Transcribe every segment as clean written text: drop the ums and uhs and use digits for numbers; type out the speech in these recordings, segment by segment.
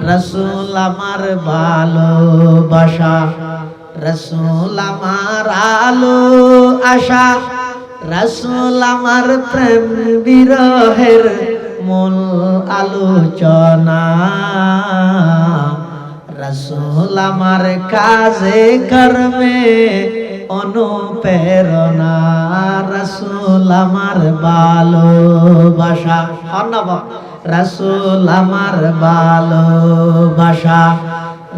রাসূল আমার ভালোবাসা, রাসূল আমার আলো আশা, রাসূল আমার প্রেম বিরহের মূল আলোচনা, রাসূল আমার কাজে কর্মে অনুপ্রেরণা, রাসূল আমার ভালোবাসা, রাসূল আমার ভালোবাসা,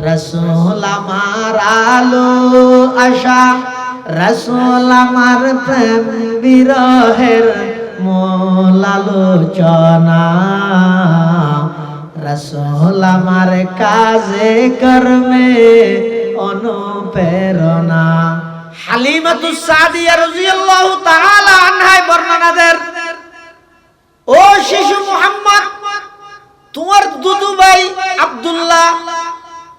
রাসূল আমার আলো আশা, রাসূল আমার প্রেম বিরহের মূল আলোচনা, রাসূল আমার কাজে কর্মে অনুপ্রেরণা। হালিমাতুস সাদিয়া রাদিয়াল্লাহু তাআলা আনহা বর্ণনা দেন, ও শিশু মুহাম্মদ, তোমার দুদু ভাই আব্দুল্লাহ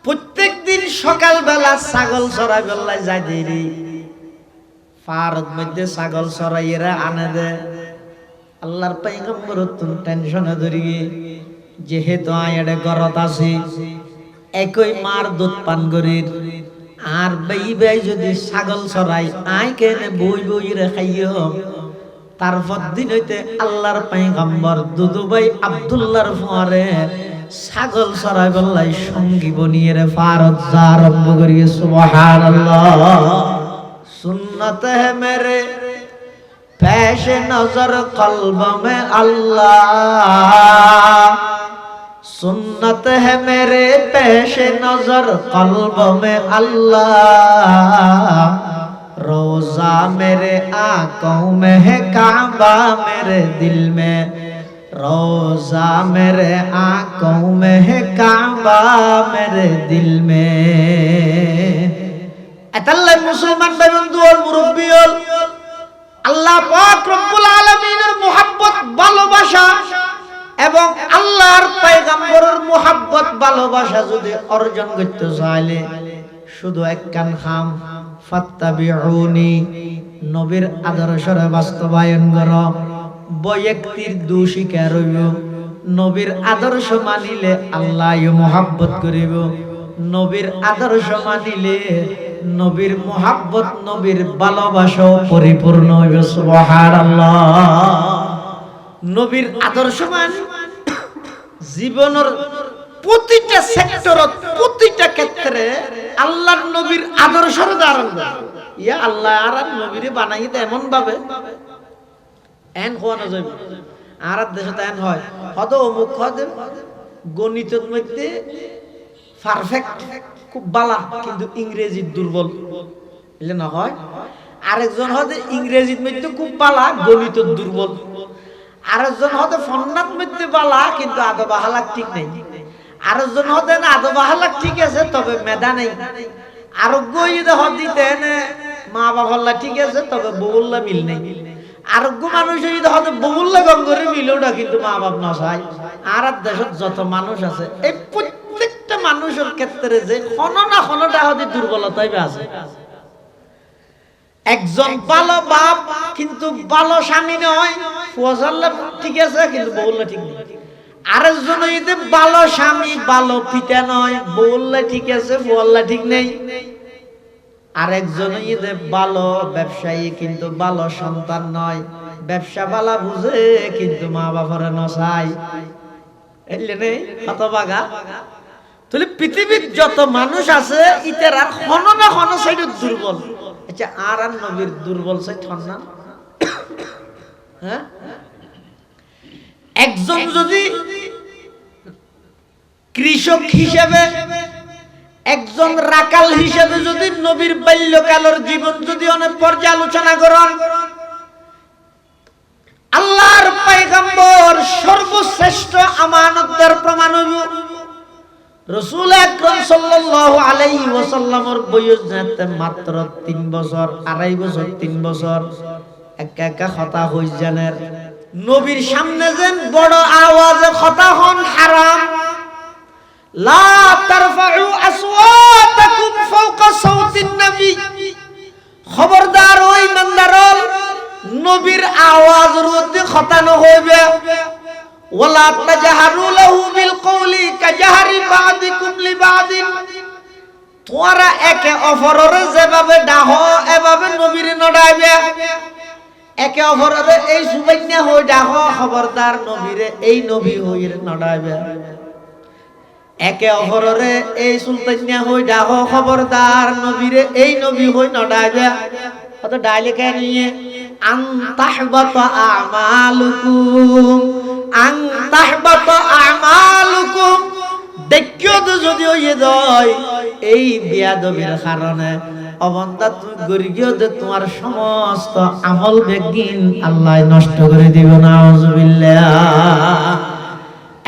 প্রত্যেকদিন সকালবেলা ছাগল চরাইবেলায় যায় দেরি, পাহাড়ের মধ্যে ছাগল চরাইয়েরা আনে দে। আল্লাহর পয়গম্বর টেনশনে ধরি, যেহেতু আয়ারে গরত আছে, একই মার দুধ পান করির, আর বেই বেই যদি ছাগল চরাই আই কেনে বই বই রে খাইও। তারপর দিন হইতে আল্লাহর পয়গম্বর দুদু ভাই আব্দুল্লাহর ফুয়ারে ছাগল চরাই বললাই সঙ্গী বনিয়ে রে ফারত যা আরম্ভ করিয়ে। সুবহানাল্লাহ। সুন্নত হে মেরে পেশ নজর কলব মে আল্লাহ, सुन्नत है मेरे पेश नजर कल्ब में अल्लाह, रोजा मेरे आंखों में है काबा मेरे दिल में, रोजा मेरे आंखों में है काबा मेरे दिल में। अतल्ला मुसलमान भाई बंधु और मुरब्बी और अल्लाह पाक रब्बुल आलमीনের मोहब्बत ভালোবাসা এবং আল্লাহর পয়গম্বরের মোহাব্বত ভালোবাসা যদি অর্জন করতে চাইলে শুধু একখান খাম, ফাত্তাবিউনি, নবীর আদর্শরে বাস্তবায়ন করো, ব্যক্তির দোষিকা রইব, নবীর আদর্শ মানিলে আল্লাহ মোহাব্বত করিব, নবীর আদর্শ মানিলে নবীর মোহাব্বত নবীর ভালোবাসা পরিপূর্ণ হইব। সুবহানাল্লাহ। নবীর আদর্শ মানে জীবনের প্রতিটা সেক্টরত প্রতিটা ক্ষেত্রে আল্লাহর নবীর আদর্শের ধারণ করে। ইয়া আল্লাহ আর নবীরে বানাই দে এমন ভাবে এন হওয়া যাবে। আর দেশে এন হয় হদ অমুক হদ গণিতের মধ্যে পারফেক্ট খুব বালা কিন্তু ইংরেজি দুর্বল, এলে না হয়। আরেকজন হদ ইংরেজির মধ্যে খুব বালা গণিত দুর্বল, আরেকজন হতে ফন্নাত মধ্যে বালা কিন্তু আদব আখলাক ঠিক নেই, আরেকজন হতে না আদব আখলাক ঠিক আছে তবে মেধা নেই, আরোগ্য হদিতেন মা বাবা ঠিক আছে তবে বউল্লা মিল নেই, আরোগ্য মানুষ যদি হতে বউল্লা গঙ্গরে মিলওটা কিন্তু মা বাপ নসাই। আর দেশত যত মানুষ আছে এই প্রত্যেকটা মানুষের ক্ষেত্রে যে কোনো না কোনোটা হতে দুর্বলতাই আছে। একজন ভালো বাপ কিন্তু ভালো স্বামী নয়, ফুয়াজাল্লা ঠিক আছে কিন্তু বউল্লা ঠিক নেই। আরেকজন যদি ভালো স্বামী ভালো পিতা নয়, বউল্লা ঠিক আছে ফুয়াল্লা ঠিক নেই। আরেকজন যদি ভালো ব্যবসায়ী কিন্তু ভালো সন্তান নয়, ব্যবসা ভালো বুঝে কিন্তু মা বাবারে নসাই, এলে নেই হতভাগা। তাহলে পৃথিবীর যত মানুষ আছে ইতার আর হনো না হনো সাইড দুর্বল। আচ্ছা আর নবীর দুর্বল সাইড হন না? হ্যাঁ, একজন যদি কৃষক হিসেবে একজন রাকাল হিসেবে যদি নবীর বাল্যকালের জীবন যদি অনেক পর্যালোচনা করেন, আল্লাহর পয়গম্বর সর্বশ্রেষ্ঠ আমানতদার প্রমাণ হইব। রাসূল আকরাম সাল্লাল্লাহু আলাইহি ওয়াসাল্লামের বয়স যেতে মাত্র 3 বছর, 2.5 বছর, 3 বছর। একা একা কথা হই জানেন নবীর সামনে যেন বড় আওয়াজে কথা হন হারাম। লা তারফাউ আসওয়াতাকুম ফাওকা সাউতিন নবী, খবরদার ওই ইমানদারল নবীর আওয়াজের মধ্যে কথা ন হইবে। ওয়ালা তাজহারু লাহু বিল কওলি কাজহারি বাদি বাদিন তোরা একে অপরের যেভাবে ডাহ এভাবে নবীর নড়াইবে একে অপরের এই সুবাইন্যা হই ডাহ খবরদার নবীরে এই নবী হই নড়াইবে একে অপরের এই সুলতান্যা হই ডাহ খবরদার নবীরে এই নবী হই নড়াইবে অত ডাইলেকে নিয়ে আন তাহবাত আমালুকুম আন তাহবাত আমালুকুম দেখিও তো যদি হইয়ে যায় এই বিয়াদবির কারণে অবন্দা তুমি গরি গিয়েও যে তোমার সমস্ত আমল বেগিন আল্লাহ নষ্ট করে দিব নাউজুবিল্লাহ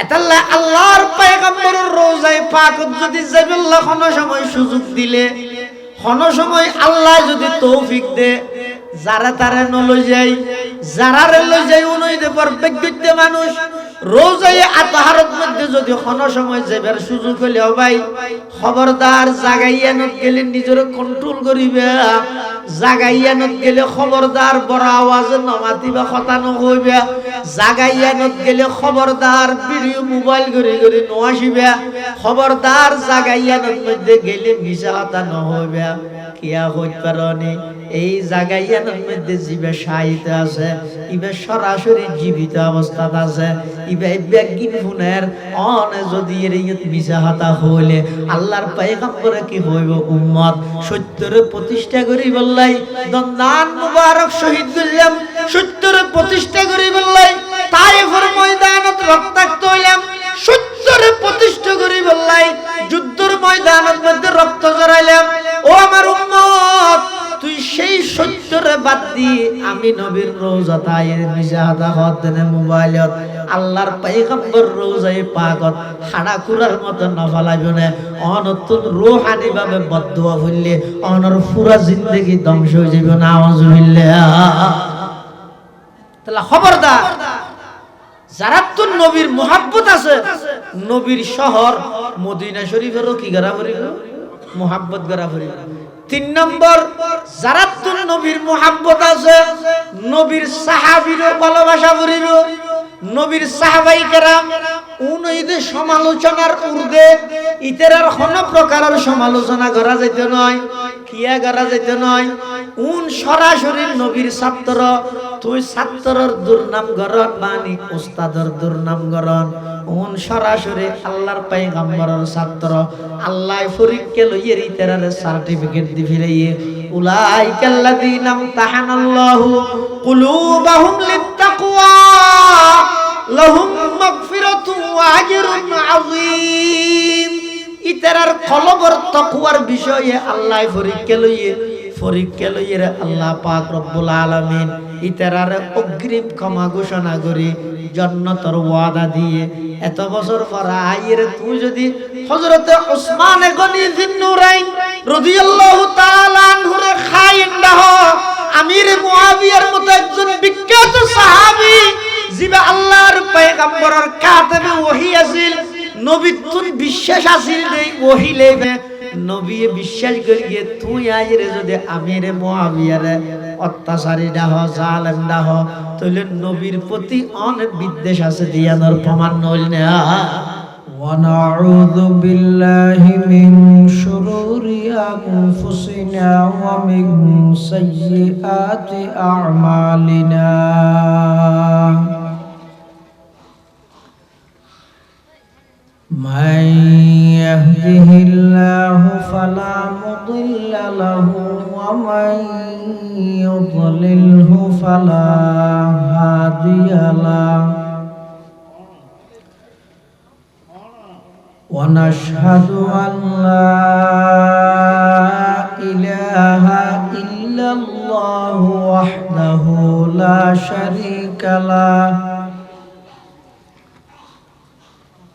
এতাল্লাহ আল্লাহর পয়গম্বরের রওজায়ে পাকত যদি যাইবেল্লাহ কোন সময় সুযোগ দিলে কোন সময় আল্লাহ যদি তৌফিক দে যারা তারা নলই যাই যারা লই যাই উনইতে পারফেক্ট মানুষ রোজায়ে আতহারত মধ্যে যদি কোন সময় যাবার সুযোগ হলে ভাই খবরদার জাগাইয়ানত গেলে নিজের কন্ট্রোল করিবে জাগাইয়ানত গেলে খবরদার বড় আওয়াজে নমাতিবা কথা নহইবে জাগাইয়ানত গেলে খবরদার ভিডিও মোবাইল করে করে নআসিবে খবরদার জাগাইয়ানত মধ্যে গেলে মিছা কথা নহইবে কিয়া হইত পারনি এই জাগাইয়ানত মধ্যে জিবে সাহিত্য আছে ইবে সরাসরি জীবিত অবস্থাত আছে ইবে বেগিন ফুনের অনে যদি এর মিছা কথা হইলে আল্লাহর পয়গম্বরে কি হইব উম্মত সত্যের প্রতিষ্ঠা করি বললাই দন্দান মুবারক শহীদ করলাম সত্যের প্রতিষ্ঠা করি বললাই তায়েফের ময়দানত রক্তাক্ত হইলাম সত্যের প্রতিষ্ঠা করি বললাই যুদ্ধের ময়দানত মধ্যে রক্ত ঝরাইলাম ও আমার উম্মত তুই সেই সত্যরে বাদ দিয়ে আমি নবীর রওজাতায়ের মিজাহাদা হদনে মোবাইলত আল্লাহর পয়গম্বর রওজায়ে পাকত হাড়া কুরার মত নফলাইব না অনতুন রূহানি ভাবে বদদুয়া হইলে অনর পুরা জিন্দেগি ধ্বংস হয়ে যাবে নাউজুবিল্লাহ তাহলে খবরদার যারা তো নবীর মুহাব্বত আছে নবীর শহর মদিনা শরীফেরও কি গড়া পড়িল মুহাব্বত গড়া পড়িল 3 নম্বর যারা তো নবীর মুহাব্বত আছে নবীর সাহাবীরও ভালোবাসা পড়িল নবীর সাহাবাই কেরাম উনইদের সমালোচনার ঊর্ধ্বে ইতরের কোন প্রকারের সমালোচনা করা যাইতে নয় কিয়া করা যাইতে নয় উন সরাসরি নবীর ছাত্র তুই ছাত্রর দুর্নাম গরণ বানি উস্তাদর দুর্নাম গরণ উন সরাসরি আল্লাহর পয়গম্বরের ছাত্র আল্লাহ ফরিককে লইয়ের ইতরের সার্টিফিকেট দি ফিরাইয়ে উলাইকাল্লাযীনা তাহানাল্লাহু কুলুবাহুম লিত্তাকওয়া লাহুম মাগফিরাতুন ওয়া আজরুন আযীম ইতরার কলবর তাকওয়ার বিষয়ে আল্লাহ ফরিককে লইয়ে আল্লাহ পাক রব্বুল আলামিন ইতরার অগ্রিম ক্ষমা ঘোষণা করে জান্নাতের ওয়াদা দিয়ে এত বছর পর আইরে তুই যদি হযরতে ওসমান গনি যিন্নুরাইন রাদিয়াল্লাহু তাআলা আনহুরে খাইন্দাহ আমির মুয়াবিয়ার মতো একজন বিখ্যাত সাহাবী জিবা আল্লাহর পয়গম্বরের কাতেবে ওহী আছিল নবী তুই বিশ্বাস আছিল দেই ওহী লেবে নবী বিশ্বাস করিয়ে তুই আইরে যদি আমির মুয়াবিয়ারে অত্যাচারী দাহ জালেম দাহ তাহলে নবীর প্রতি অনেক বিদ্বেষ আছে দিয়ানোর প্রমাণ নইল না ونعوذ بالله من شرور أنفسنا ومن سيئات أعمالنا من يهده الله فلا مضل له ومن يضلله فلا هادي له ونشهد أن لا إله إلا الله وحده لا شريك له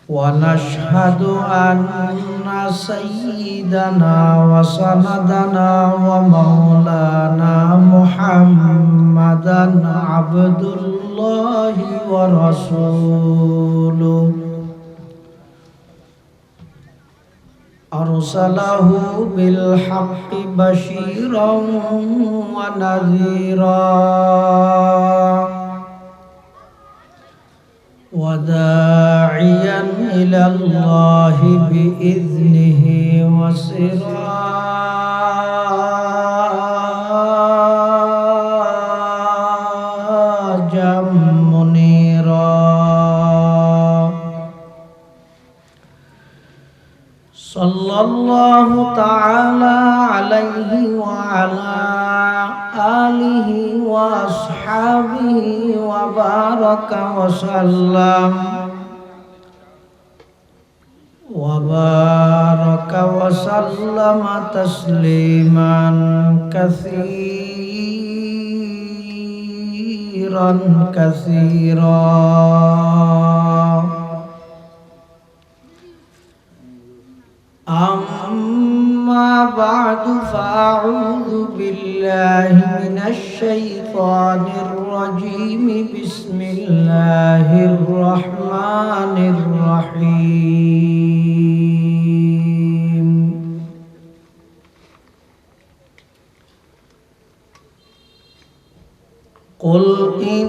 ونشهد أن سيدنا وسندنا ومولانا محمدا عبد الله ورسوله أرسله بالحق بشيرا ونذيرا وداعيا داعيا إلى الله بإذنه وسراجا منيرا صلى الله تعالى عليه وعلى آله وأصحابه وبارك وسلم تسليما كثيرا أما بعد فأعوذ بالله من الشيطان الرجيم بسم الله الرحمن الرحيم قل إن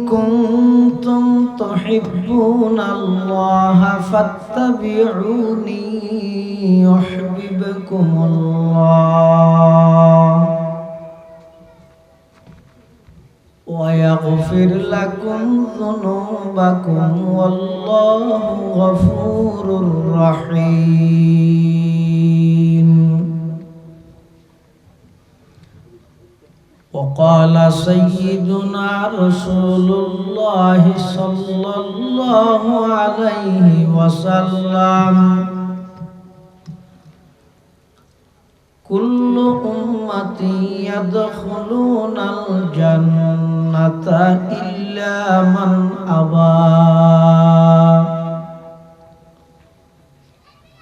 كنتم تحبون الله فاتبعوني يحببكم الله ويغفر لكم ذنوبكم والله غفور رحيم وقال سيدنا رسول الله صلى الله عليه وسلم كل أمتي يدخلون الجنة إلا من أبى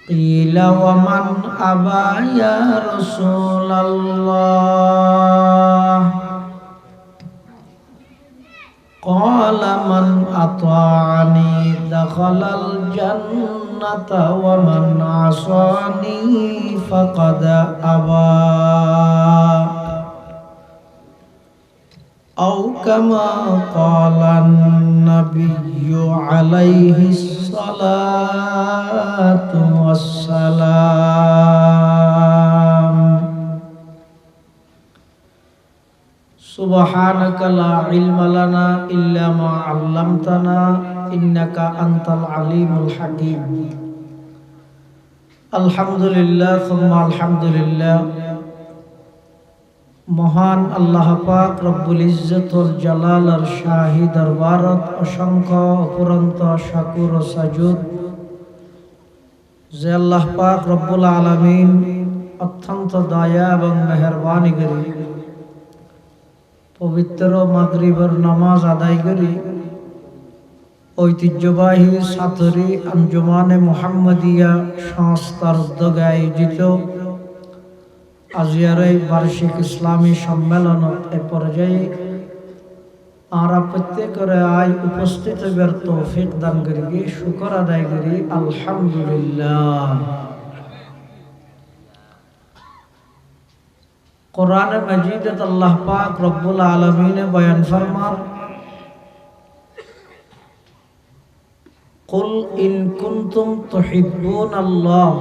قيل ومن أبى يا رسول الله قال من أطاعني دخل الجنة ومن عصاني فقد أبى أو كما قال النبي عليه الصلاة والسلام سبحانك لا علم لنا إلا ما علمتنا إنك أنت العليم الحكيم الحمد لله ثم الحمد لله মহান আল্লাহ পাক রব্বুল ইজ্জতুল জালালের শাহী দরবারত অসংখ্য অপুরন্ত শাকুর ও সাজুদ যে আল্লাহ পাক রব্বুল আলামিন অত্যন্ত দয়া এবং মেহেরবানি করে পবিত্র মাগরিবের নামাজ আদায় করে ঐতিহ্যবাহী সাতরি আঞ্জুমানে মুহাম্মদিয়া সংস্থার উদ্যোগে আয়োজিত আজিয়ার এই বার্ষিক ইসলামী সম্মেলন এ পর্যায়ে আমরা প্রত্যেকের আয় উপস্থিত হবার তৌফিক দান করি শুকর আদায় করি আলহামদুলিল্লাহ। কোরআন মজিদত আল্লাহ পাক রব্বুল আলামিন বয়ান ফরমান কুল ইন কুনতুম তুহিব্বুনাল্লাহ,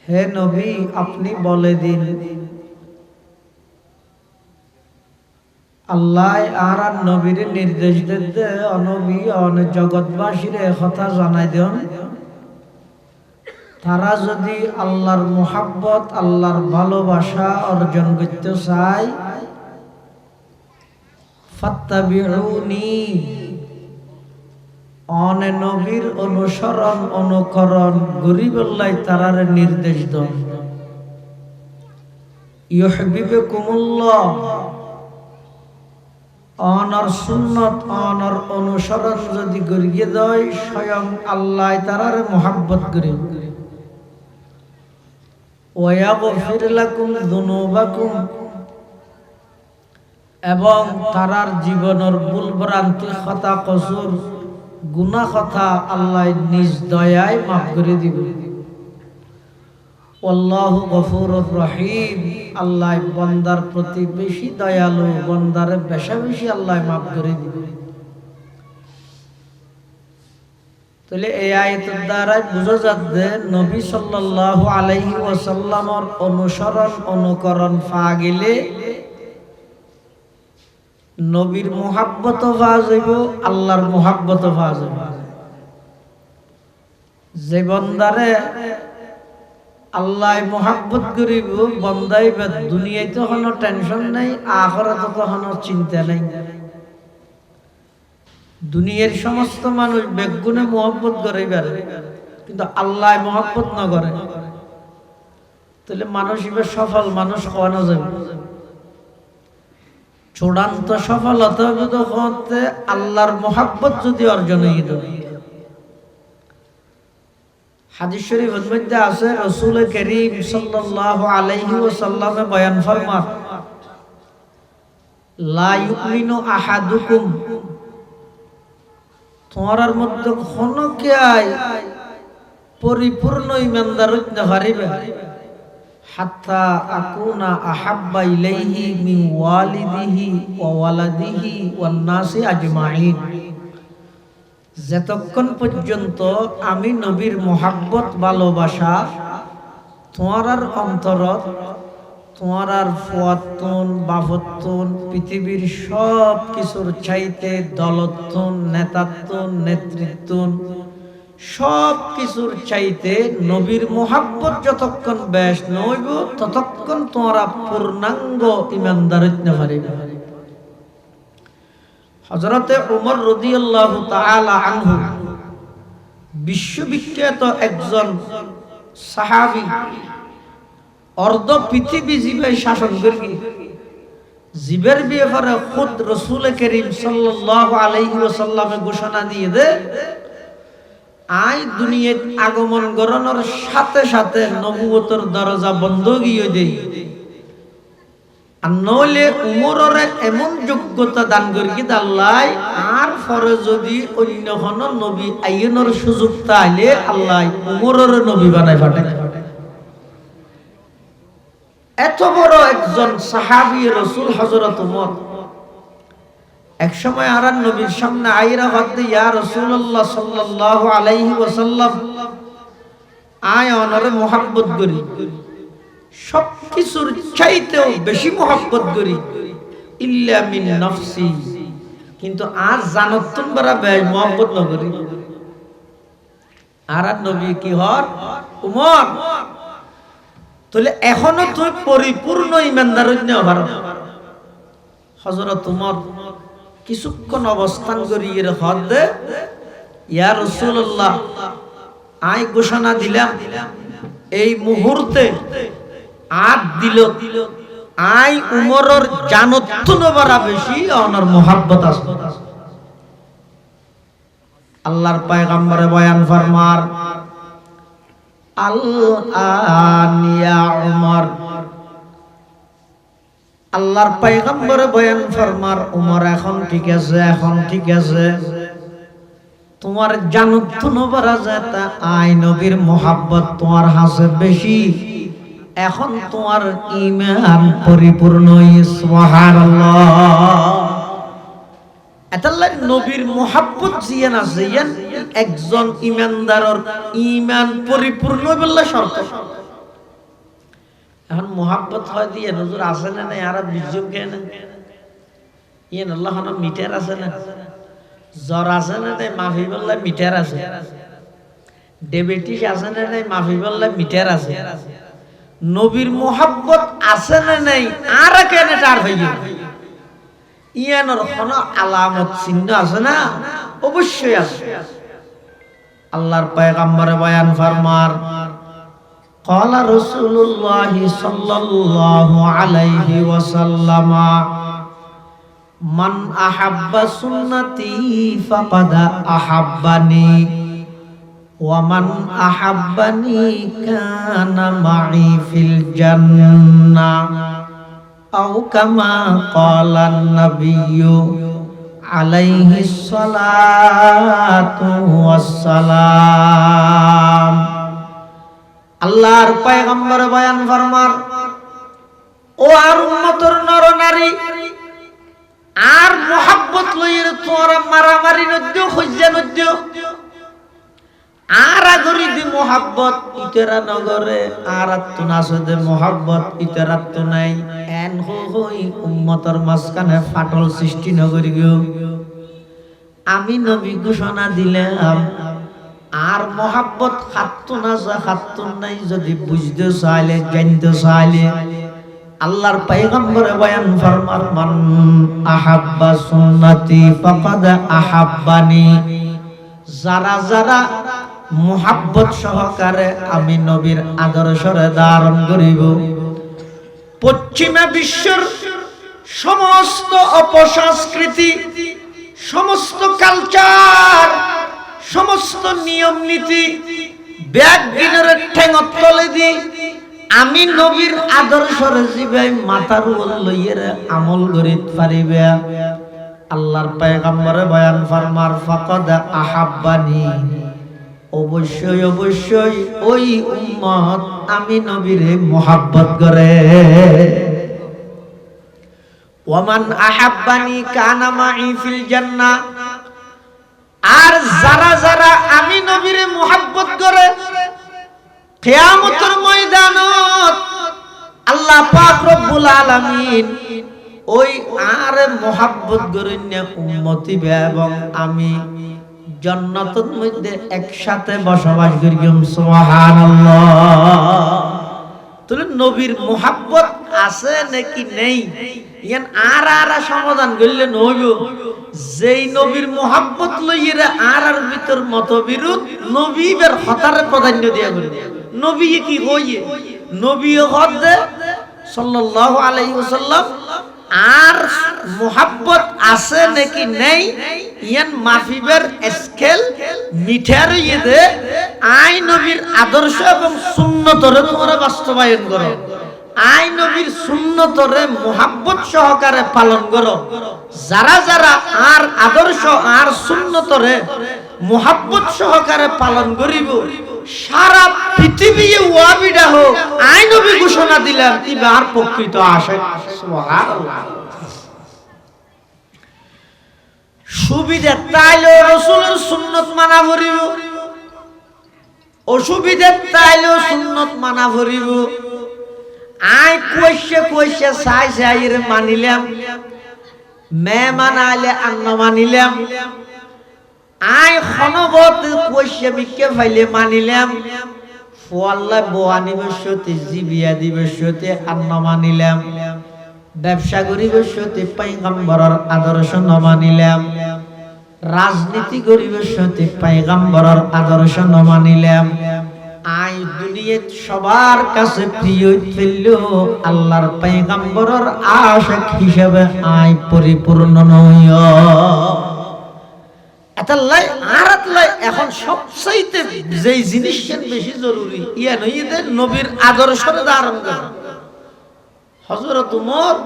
হে নবী আপনি বলে দিন আল্লাহ আর নবীর নির্দেশ দিতে অনবী অনেক জগৎবাসীর কথা জানাই দেন তারা যদি আল্লাহর মুহাব্বত আল্লাহর ভালোবাসা অর্জন করতে চায় ফাত্তাবিউনি অনে নবীর অনুসরণ অনুকরণ গরিবল্লাই তারার নির্দেশ দেন ইউহিব্বুকুমুল্লাহ অনর সুন্নত অনর অনুসরণ যদি করিয়ে দেয় স্বয়ং আল্লাহ তারার মুহাব্বত করে ওয়াগফির লাকুম যুনুবাকুম এবং তারার জীবনের ভুল ভ্রান্তি খাতা কসুর গুনাহ কথা আল্লাহ নিজ দয়ায় মাফ করে দিবে। আল্লাহু গফুরুর রহিম, আল্লাহ বান্দার প্রতি বেশি দয়ালু, বান্দারে বেশি বেশি আল্লাহ মাফ করে দিবে। তাহলে এই আয়াতের দ্বারা বোঝা যাচ্ছে নবী সাল্লাল্লাহু আলাইহি ওয়াসাল্লামের অনুসরণ অনুকরণ পা গেলে নবীর মুহাব্বত পাওয়া যাইব, আল্লাহর মুহাব্বত পাওয়া যাইব। যে বন্দারে আল্লাহ মুহাব্বত করিব বন্দাই দুনিয়ায় তো কোনো টেনশন নাই, আখিরাতে তো কোনো চিন্তা নাই। দুনিয়ার সমস্ত মানুষ বেগুনে মুহাব্বত করে বেড়ে, কিন্তু আল্লাহ মুহাব্বত না করে, তাহলে মানুষ এবার সফল মানুষ হওয়া যাবে। চূড়ান্ত সফলতা হতে আল্লাহর মুহাব্বত যদি অর্জন হয়ে যাবে। হাদিস শরীফের মধ্যে আছে রাসূল করিম সাল্লাল্লাহু আলাইহি ওয়াসাল্লাম বয়ান ফরমান, লা ইউমিনু আহাদুকুম, তোমার মধ্যে কোনো কেই পরিপূর্ণ ঈমানদার হইতে পারিবে হাত্তা আকুনা আহাব্বা ইলাইহি মিন ওয়ালিদিহি ওয়া ওয়ালাদিহি ওয়ান নাসি আজমাইন, যতক্ষণ পর্যন্ত আমি নবীর মুহাব্বত ভালোবাসা তোমার অন্তরত, তোমার ফুয়াতুন বাফতুন পৃথিবীর সব কিছুর চাইতে দলতুন নেতাতুন নেতৃত্বন সব কিছুর চাইতে নবীর মুহাব্বত যতক্ষণ বেশ নইব ততক্ষণ তোমরা পূর্ণাঙ্গ ঈমানদার হইতে পারিবে। হযরতে ওমর রাদিয়াল্লাহু তাআলা আনহু বিশ্ববিখ্যাত একজন সাহাবী, অর্ধ পৃথিবী জীবে শাসন করি, জীবের ব্যাপারে খুদ রাসূল করিম সাল্লাল্লাহু আলাইহি ওয়াসাল্লামে ঘোষণা দিয়ে দে, আই দুনিয়াত আগমন করানোর সাথে সাথে নবুয়তের দরজা বন্ধ গিয়ে দেই, আর নইলে উমরের এমন যোগ্যতা দান করি আল্লাহ, আর পরে যদি অন্য কোন নবী আইনের সুযোগ তাইলে আল্লাহ উমরের নবী বানাই পাঠায়। এত বড় একজন সাহাবী রাসূল হযরত ওমর এক সময় আর নবীর সামনে আইরা বলতে, ইয়া রাসূলুল্লাহ সাল্লাল্লাহু আলাইহি ওয়াসাল্লাম, আয় অনরে মুহাব্বত করি, সব কিছুর চাইতেও বেশি মুহাব্বত করি, ইল্লা মিন নফসি, কিন্তু আর জানতুন বড় বেশ মুহাব্বত না করি। আর নবী কি হর ওমর, তাহলে এখনো তুই পরিপূর্ণ ঈমানদার হইতে পারো। হযরত ওমর কিছুক্ষণ অবস্থান করি এর হদ দে, ইয়া রাসূলুল্লাহ, আই ঘোষণা দিলাম এই মুহূর্তে আর দিল আই উমরের জানত নবরা বেশি ওনার মুহাব্বত আছে। আল্লাহর পয়গম্বরে বয়ান ফরমার, আল আন ইয়া উমর, আল্লাহর পয়গম্বরে বয়ান ফরমার, উমর এখন ঠিক আছে, এখন ঠিক আছে, তোমার জানত নবরা যেটা আই নবীর মুহাব্বত তোমার হাসে বেশি, এখন তোমার ঈমান পরিপূর্ণ। সুবহানাল্লাহ। এতাল্লাহ নবীর মুহাব্বত জিয়ান আছে, ইয়ান একজন ঈমানদারের ঈমান পরিপূর্ণ বললে শর্ত। এখন মুহাব্বত হয় দিয়ে নজর আছে না নাই, আর বিজুক কেন ইয়ান আল্লাহ না মিটার আছে না, জ্বর আছে না নাই, মাফি বললে মিটার আছে, ডায়াবেটিস আছে না নাই, মাফি বললে মিটার আছে। নবীর মুহাব্বত আছে না নাই, আর কেন তার হইয়ে ইয়ানোর কোন আলামত চিহ্ন আছে না? অবশ্যই আছে। আল্লাহর পয়গম্বরে বয়ান ফরমার, ক্বালা রাসূলুল্লাহ সাল্লাল্লাহু আলাইহি ওয়াসাল্লাম, মান আহাব্বা সুন্নতি ফাকাদ আহাব্বানি ওয়া মান আহাব্বানি কানা মা'i ফিল জান্নাহ আও কামা ক্বালান নাবিয়্যু আলাইহিস সালাতু ওয়াস সালাম। আল্লাহর পয়গম্বর বয়ান ফরমার, ও আর উম্মতের নর নারী, আর মুহাব্বত লইয়ে তোমরা মারামারি নদ্য খুঁজা নদ্য, আর গরিবি মোহাব্বত ইতেরা নগরে আর আত্মনাসদে মোহাব্বত ইতেরা তো নাই এন হই উম্মতর মাঝখানে ফাটল সৃষ্টি নগরি গো আমি নবী ঘোষণা দিলাম আর মোহাব্বত খাতুন আছে খাতুন নাই যদি বুঝতে চাইলে জানতে চাইলে আল্লাহর পয়গম্বর বয়ান ফরমান মান আহাব্বা সুন্নতি ফাকাদ আহাব্বানি যারা যারা মোহাব্বত সহকারে আমি নবীর আদর্শরে ধারণ করিব পশ্চিমা বিশ্বের সমস্ত অপসংস্কৃতি সমস্ত কালচার সমস্ত নিয়ম নীতি ব্যাগ দিনের ঠেঙত তলে দি আমি নবীর আদর্শরে জিবাই মাথার উপর লইয়ের আমল করিত পারিবে আল্লাহর পয়গম্বরে বয়ান ফরমার ফাকাদ আহাব্বানি অবশ্যই অবশ্যই ওই উম্মত আমি নবীরে মোহাব্বত করে ওয়ামান আহাব্বানি কানা মাই ফিল জান্নাহ আর যারা যারা আমি নবীরে মোহাব্বত করে কিয়ামতের ময়দানত আল্লাহ পাক রব্বুল আলামিন ওই আর মোহাব্বত করেন না উম্মতি এবং আমি জান্নাতের মধ্যে একসাথে বসবাস করি সুবহানাল্লাহ তাহলে নবীর মোহাব্বত আছে নাকি নেই ইয়ান আর সমাধান করলে নইব যেই নবীর মোহাব্বত লইরা আর ভিতর মতবিরোধ নবীর হতারে প্রাধান্য দিয়া বলে নবী কি হইয়ে নবী হদে সাল্লাল্লাহু আলাইহি ওয়াসাল্লাম আর মোহাব্বত আছে নাকি নেই ইয়ান মাফিবের স্কেল মিঠার ইয়েদে আই নবীর আদর্শ এবং সুন্নতরে তোমরা বাস্তবায়ন করো আই নবীর সুন্নতরে মোহাব্বত সহকারে পালন করো যারা যারা আর আদর্শ আর সুন্নতরে মোহাব্বত সহকারে পালন করিব সারা পৃথিবী ওয়াবিডা হোক আই নবী ঘোষণা দিলাম ইবার প্রকৃত আশা সুবহানাল্লাহ সুবিধা তাইলে রাসূলের সুন্নত মানা করিব অসুবিধা তাইলে সুন্নত মানা করিব আই কইছে সাই সাইরে মানিলাম মেহমান আইলে আন্ন মানিলাম আই খনবত কইছে মিকে ফাইলে মানিলাম ফুয়াল্লা বোয়ানি বসতে জিবিয়া দিবসতে আন্ন মানিলাম ব্যবসা গরিবসতে পয়গম্বরের আদর্শ ন মানিলাম রাজনীতি গরিবসতে পয়গম্বরের আদর্শ ন মানিলাম আই দুনিয়াত সবার কাছে প্রিয় ছিল আল্লাহর পয়গম্বরের আশিক হিসেবে আই পরিপূর্ণ নই এতাল্লাই আরাতলাই এখন সবচাইতে যেই জিনিসটা বেশি জরুরি ইয়া নইতে নবীর আদর্শরে ধারণ করা হযরত উমর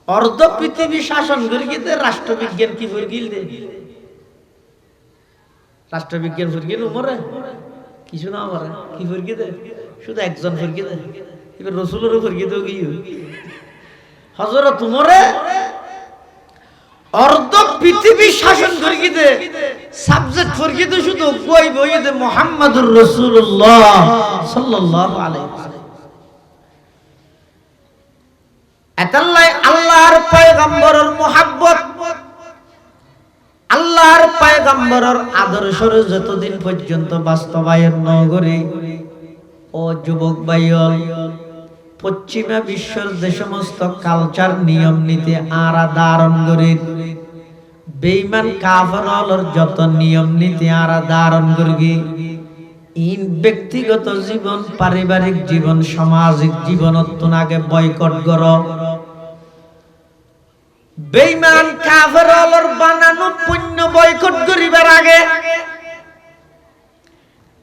অর্ধ পৃথিবী শাসন করিতে রাষ্ট্রবিজ্ঞান কি ফরগিল দে রাষ্ট্রবিজ্ঞান ফরগিল উমরে কিছু না পারে কি ফরগি দে শুধু একজন ফরগি দে এবার রাসূলেরও ফরগি দাও কি হযরত উমরে অর্ধ পৃথিবী শাসন করিতে সাবজেক্ট ফরগিতে শুধু কই বইতে মুহাম্মাদুর রাসূলুল্লাহ সাল্লাল্লাহু আলাইহি ওয়াসাল্লাম এতাল্লাই আল্লাহর পয়গম্বরের মুহাব্বত আল্লাহর পয়গম্বরের আদর্শের যতদিন পর্যন্ত বাস্তবায়ন ন করি ও যুবক ভাইল পশ্চিমা বিশ্বের যে সমস্ত কালচার নিয়ম নীতি আরা ধারণ করি বেঈমান কাফেরদের যত নিয়ম নীতি আরা ধারণ করি ইন ব্যক্তিগত জীবন পারিবারিক জীবন সামাজিক জীবনত আগে বয়কট করো বেঈমান কাফেরদের বানানো পুণ্য বয়কট করিবার আগে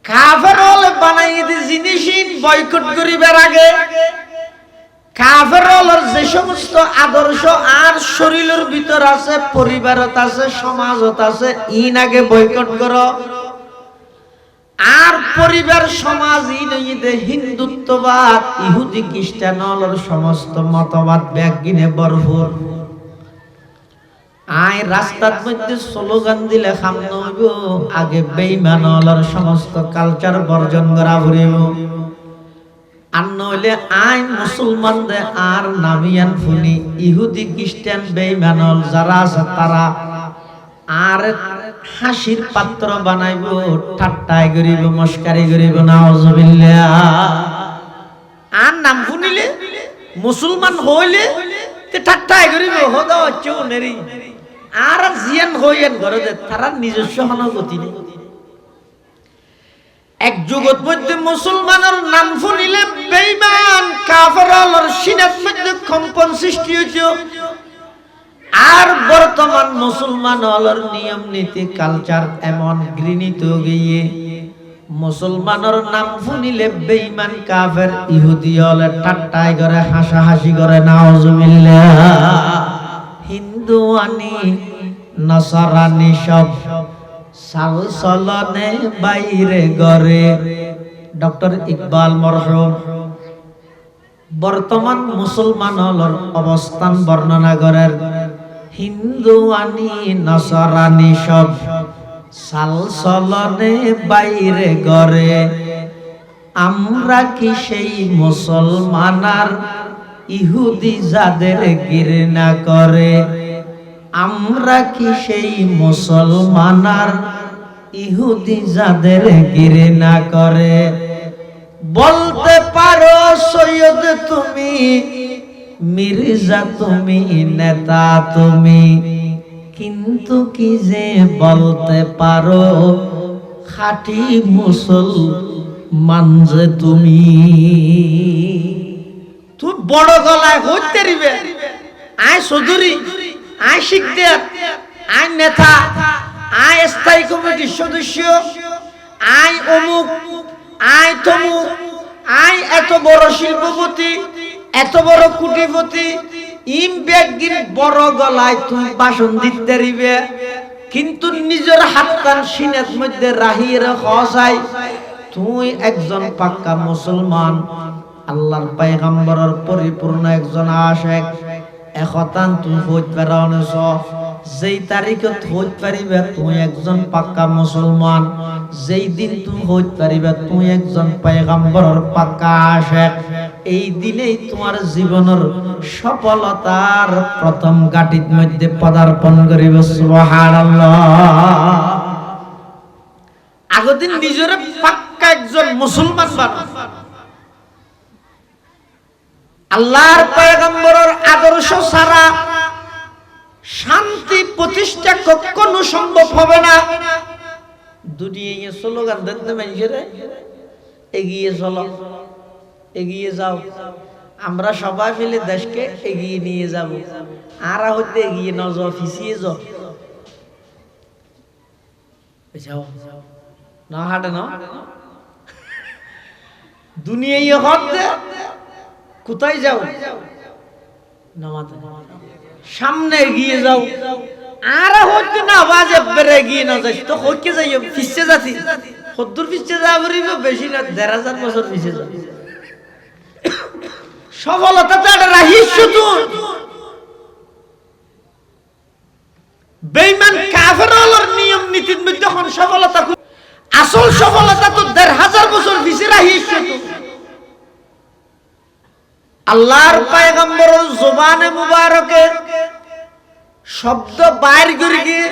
কাফেরল বানাই দি জিনিসিন বয়কট করিবার আগে কাফেরলের যে সমস্ত আদর্শ আর শরীরের ভিতর আছে পরিবারত আছে সমাজত আছে ইন আগে বয়কট করো আর পরিবার সমাজ ইনইতে হিন্দুত্ববাদ ইহুদি খ্রিস্টানলের সমস্ত মতবাদ ব্যাগিনে ভরপুর আই আই রাস্তার মধ্যে স্লোগান দিলে খাম নইব, আগে বেঈমান হলার সমস্ত কালচার বর্জন করা ভরিব। আর নইলে আই মুসলমানদের আর নামিয়ান ফুনি ইহুদি খ্রিস্টান বেঈমান হল যারা আছে তারা আর হাসির পাত্র বানাইব, ঠাট্টাই করিব, মস্কারি করিব। নাউজুবিল্লাহ। আর নাম শুনিলে মুসলমান হইলে তে ঠাট্টাই করিব, হদা হচ্ছে নেরি। আর জিয়ান হইয়েন ঘরে তারা নিজস্ব অনুভূতি নেই। এক যুগত মধ্যে মুসলমানের নাম শুনিলে বেঈমান কাফেরর সিনাত মধ্যে কম্পন সৃষ্টি হইতো। আর বর্তমান মুসলমান হলর নিয়ম নীতি কালচার এমন ঘৃণিত গিয়ে মুসলমানের নাম শুনিলে বেঈমান কাফের ইহুদি হলে ঠাট্টাই করে, হাসাহাসি করে। নাউজুবিল্লাহ। হিন্দু আনি নাসারানি সব সাল চলনে বাইরে গরে। ডক্টর ইকবাল মরহুম বর্তমান মুসলমান হলর অবস্থান বর্ণনা করেন। হিন্দু আনি নাসারানি সব সাল চলনে বাইরে গরে। আমরা কি সেই মুসলমানার ইহুদি যাদের ঘৃণা করে? আমরা কি সেই মুসলমানার ইহুদি যাদের ঘৃণা করে? বলতে পারো সৈয়দ তুমি, মির্জা তুমি, নেতা তুমি, কিন্তু কি যে বলতে পারো খাঁটি মুসলমান যে তুমি? তুই বড় গলায় হইতে দিবে আয় চৌধুরী, আয় শিকদার, আয় নেতা, আয় স্থায়ী কমিটির সদস্য, আয় অমুক, আয় তমুক, আয় এত বড় শিল্পপতি, এত বড় কোটিপতি, ইম ব্যাগির বড় গলায় তুই ভাষণ দিতে দিবে, কিন্তু নিজের হাতটান সিনের মধ্যে রাহিয়ে খসাই তুই একজন পাক্কা মুসলমান, আল্লাহর পয়গম্বরের পরিপূর্ণ একজন আশিক। এখন তুই হইতে পারছ, যেই তারিখে হইতে পারিবে তুই একজন পাক্কা মুসলমান, যেই দিন তুই হইতে পারিবে তুই একজন পয়গম্বরের পাক্কা আশিক, এই দিনেই তোমার জীবনের সফলতার প্রথম গাঁটির মধ্যে পদার্পণ করিবে। সুবহানাল্লাহ। আগদিন নিজের পাক্কা একজন মুসলমান বানাও। আল্লাহর পয়গম্বরের আদর্শ ছাড়া শান্তি প্রতিষ্ঠা কখনো সম্ভব হবে না। দুনিয়ায় স্লোগান দেন মানুষের এগিয়ে চলো, এগিয়ে যাও, আমরা সবাই মিলে দেশকে এগিয়ে নিয়ে যাব। আর হইতে এগিয়ে ন যাও, পিছিয়ে যাও, না হাঁটে না। দুনিয়ায় হতে কোথায় যাও? সামনে এগিয়ে যাও। আর হইতে না বাজে বেড়ে এগিয়ে না যাই তো হইকে যাই পিছিয়ে যাচ্ছি। সত্তর পিছিয়ে যাব বেশি না, ১,৫০০ বছর পিছিয়ে যাব। সফলতা তো একটা রহস্য। তুই বেঈমান কাফেরদের নিয়ম নীতির মধ্যে যখন সফলতা, আসল সফলতা তো ১,৫০০ বছর পিছিয়ে রহস্য। আল্লাহর পয়গম্বরের জবানে মুবারকে শব্দ বাইর করে গিয়ে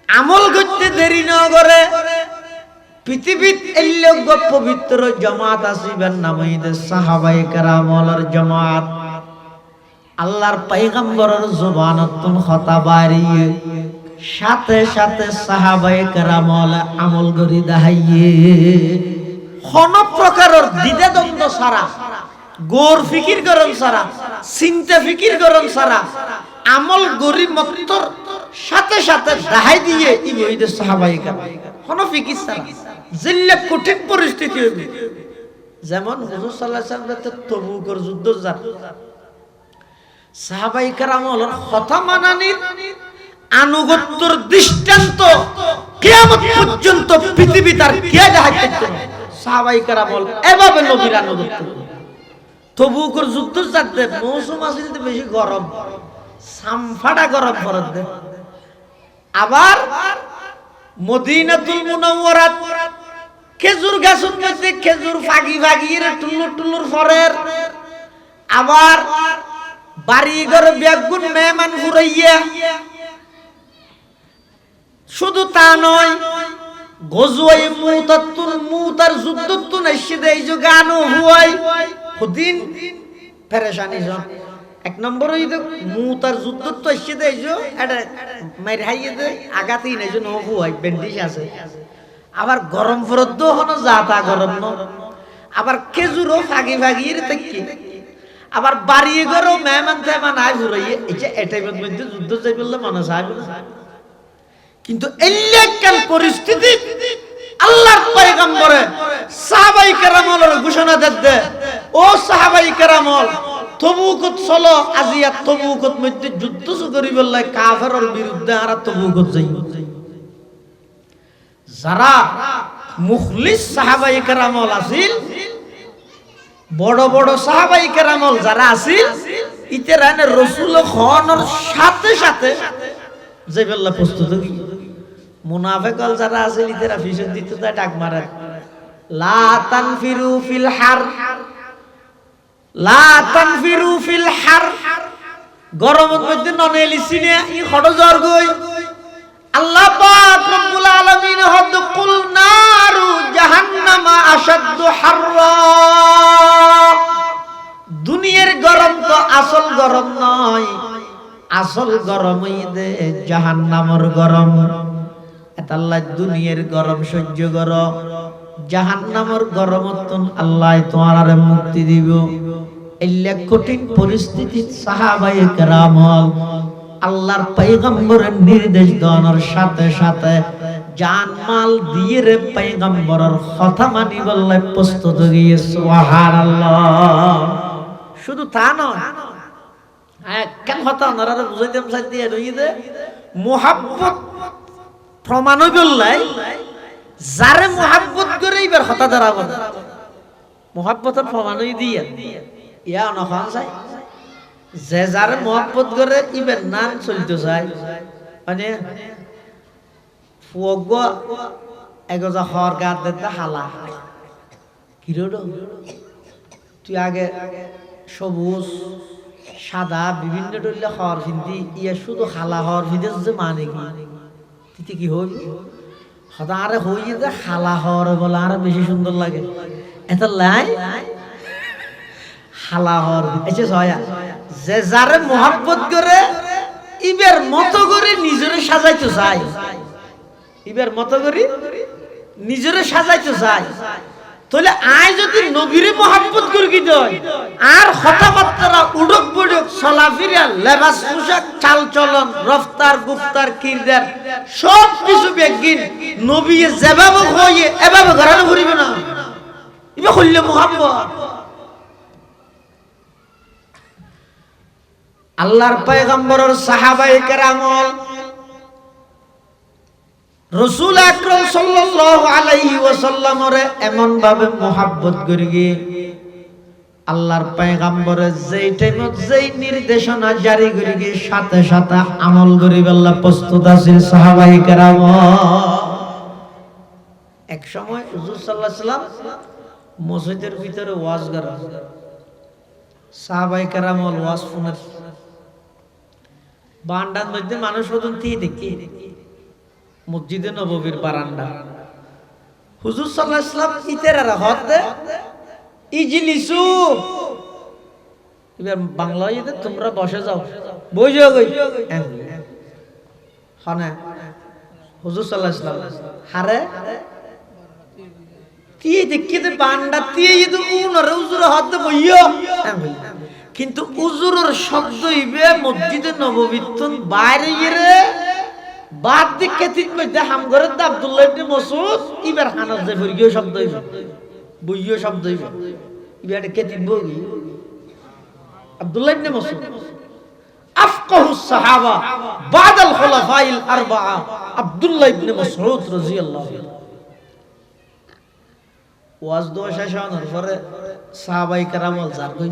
আমল করতে দেরি না করে পৃথিবীত এল্লোগ্য পবিত্র জামাত আসিবেন নামাইদের সাহাবায়ে কেরামের জামাত। আল্লাহর পয়গম্বরের জবানতুন কথা বাড়িয়ে সাথে সাথে সাহাবায়ে কেরামল আমল করি দেখাইয়ে কোন প্রকারের দ্বিধা দ্বন্দ্ব ছাড়া, গোর ফিকির করন ছাড়া, চিন্তা ফিকির করন ছাড়া আমল গরি মত্তর সাথে সাথে দেখাই দিয়ে ইবইদের সাহাবায়ে কেরাম কোন ফিকির ছাড়া জিল্লে কঠিন পরিস্থিতি হবে। যেমন হুজুর সাল্লাল্লাহু আলাইহি ওয়াসাল্লাম তবুকের যুদ্ধ যান, সাহাবায়ে কেরামর কথা মানানির আনুগত্যের দৃষ্টান্ত কিয়ামত পর্যন্ত পৃথিবীতে আর কে দেখাইতে পারবে? সাহাবায়ে কেরাম এভাবে নবীর আনুগত্য। তবুকের যুদ্ধ যাতে মৌসুম আসলে বেশি গরম, সামফাটা গরম পড়ে আবার মদিনাতুল মুনাওয়ারাত খেজুর গাছের মধ্যে খেজুর ফাগি ফাগির টুল্লুর টুল্লুর ফরের আবার বাড়ি ঘরে বেগুন মেহমান ফুরাইয়া শুধু তা নয় গজওয়াই মুতার যুদ্ধতুন এসে দেই যে গানও হুয়াই খুদিন পেরেশানি জন এক নম্বর হই তো মুতার যুদ্ধত এসে দেই যে এটা মাইর হাইয়ে দে আগাতেই নাই যে নো হুয়াই বেন্ডিশ আছে আবার গরম ফরদ্দ হনো জাতা গরম ন আবার খেজুরও ফাগি ফাগির থেকে আবার বাড়ি ঘরেও মেহমান তেমান আয় ফুরাইয়ে এই যে এটাই মধ্যে যুদ্ধ চাই বললে মানুষ আয় কিন্তু এলাকার পরিস্থিতি আল্লাহর পয়গম্বরে সাহাবায়ে কেরামের ঘোষণা দেতে ও সাহাবায়ে কেরামল তবুকত চলো আজিয়া তবুকত মধ্যে যুদ্ধ করি বললে কাফেরের বিরুদ্ধে আর তবুকত যাই যারা মুখলিস সাহাবায়ে কেরামল আছিল বড় বড় সাহাবায়ে কেরামল যারা আছিল ইতেরানে রাসূল খানের সাথে সাথে যে বললে প্রস্তুত কি মুনাফিকল যারা আছে ইতেরা ফিসন দিতে তা ডাক মারে লা তানফিরু ফিল হার লা তানফিরু ফিল হার গরমের মধ্যে ননেলি সিনে ই খড়জর গই আল্লাহ পাক রব্বুল আলামিন হদ কুল নারু জাহান্নামা আশাদ্দু হাররা দুনিয়ার গরম তো আসল গরম নয় আসল গরম দে জাহান্নামের গরম এত আল্লাহ দুনিয়ার গরম সহ্য করো জাহান্নামের গরমতন আল্লাহ তোমারে মুক্তি দিব এল্লা কঠিন পরিস্থিতি সাহাবায়ে কেরাম আল্লাহর পয়গম্বরের নির্দেশ দেওয়ার সাথে সাথে জান মাল দিয়ে রে পয়গম্বরের কথা মানি বললে প্রস্তুত হয়ে সুবহানাল্লাহ শুধু তা নয় কেন কথা ওনারা বুঝাইতাম চাই দিয়ে রইদে মুহাব্বত প্রমাণ বললে যারে মুহাব্বত করে এবার হতা দাঁড়াবো মুহাব্বতের প্রমাণই দিয়ে ইয়া নখান চাই যে যারে মুহাব্বত করে এবার নাম চলতে চাই মানে ফুয়গ এগোজা হর গাত দিতে হালা কিরোডো তুই আগে সবুজ সাদা বিভিন্ন ডলে হর ফিন্দি ইয়া শুধু হালা হর ফিদে যে মানে কি কি হই হতা আরে হই যে হালা হর বলে আরো বেশি সুন্দর লাগে এত লাই হালা হর এসে ছয়া যে যারে মোহাব্বত করে ইবের মতো করে নিজরে সাজাইতে চায় ইবের মতো করে নিজরে সাজাইতে চায় তাহলে আয় যদি নবীরে মোহাব্বত করি কি দয় আর কথাবার্তা উড়ক বুড়ক চলাফিরা লেবাস পোশাক চাল চলন রফতার গুফতার কিরদার সব কিছু বেগিন নবী যেভাবে হয়ে এভাবে ঘরানো ঘুরিবে না ইবে হইলে মোহাব্বত আল্লাহর পয়গম্বরের সাহাবায়ে কেরাম রাসূল আকরাম সাল্লাল্লাহু আলাইহি ওয়াসাল্লামের এমন ভাবে মোহাব্বত করিগে আল্লাহর পয়গম্বরের যেই টাইমত যেই নির্দেশনা জারি করিগে সাথে সাথে আমল করিবে আল্লাহ প্রস্তুত আছেন সাহাবায়ে কেরাম এক সময় হুজুর সাল্লাল্লাহু আলাইহি ওয়াসাল্লাম মসজিদের ভিতরে ওয়াজ করেন সাহাবায়ে কেরাম ওয়াজ শুনেন বান্দার মধ্যে মানুষ ওজন দেখি মসজিদে নববীর বারান্দা হুজুর সাল্লাল্লাহু আলাইহি ওয়াসাল্লাম ইতেরারা হতে ইজলিসু এবার বাংলায় তোমরা বসে যাও বই যাও কই হনা হুজুর সাল্লাল্লাহু আলাইহি ওয়াসাল্লাম হারে কি দেখিতে বান্দা তি ইদু উনরে হুজুর হতে বইও কিন্তু হুজুরের শব্দ ইবে মসজিদে নববীতন বাইরে গিয়ে বাদ দিকে তিন মধ্যে হামগরের দা আব্দুল্লাহ ইবনে মাসউদ ইবার হানাস দে ফরিও শব্দ হইবে বইও শব্দ হইবে ইবারে কে তিন বগি আব্দুল্লাহ ইবনে মাসউদ আফকাহুস সাহাবা বাদাল খুলাফাইল আরবাআ আব্দুল্লাহ ইবনে মাসউদ রাদিয়াল্লাহু আনহু ওয়াজ দোয়া শেষ হওয়ার পরে সাহাবায়ে কেরাম জার কই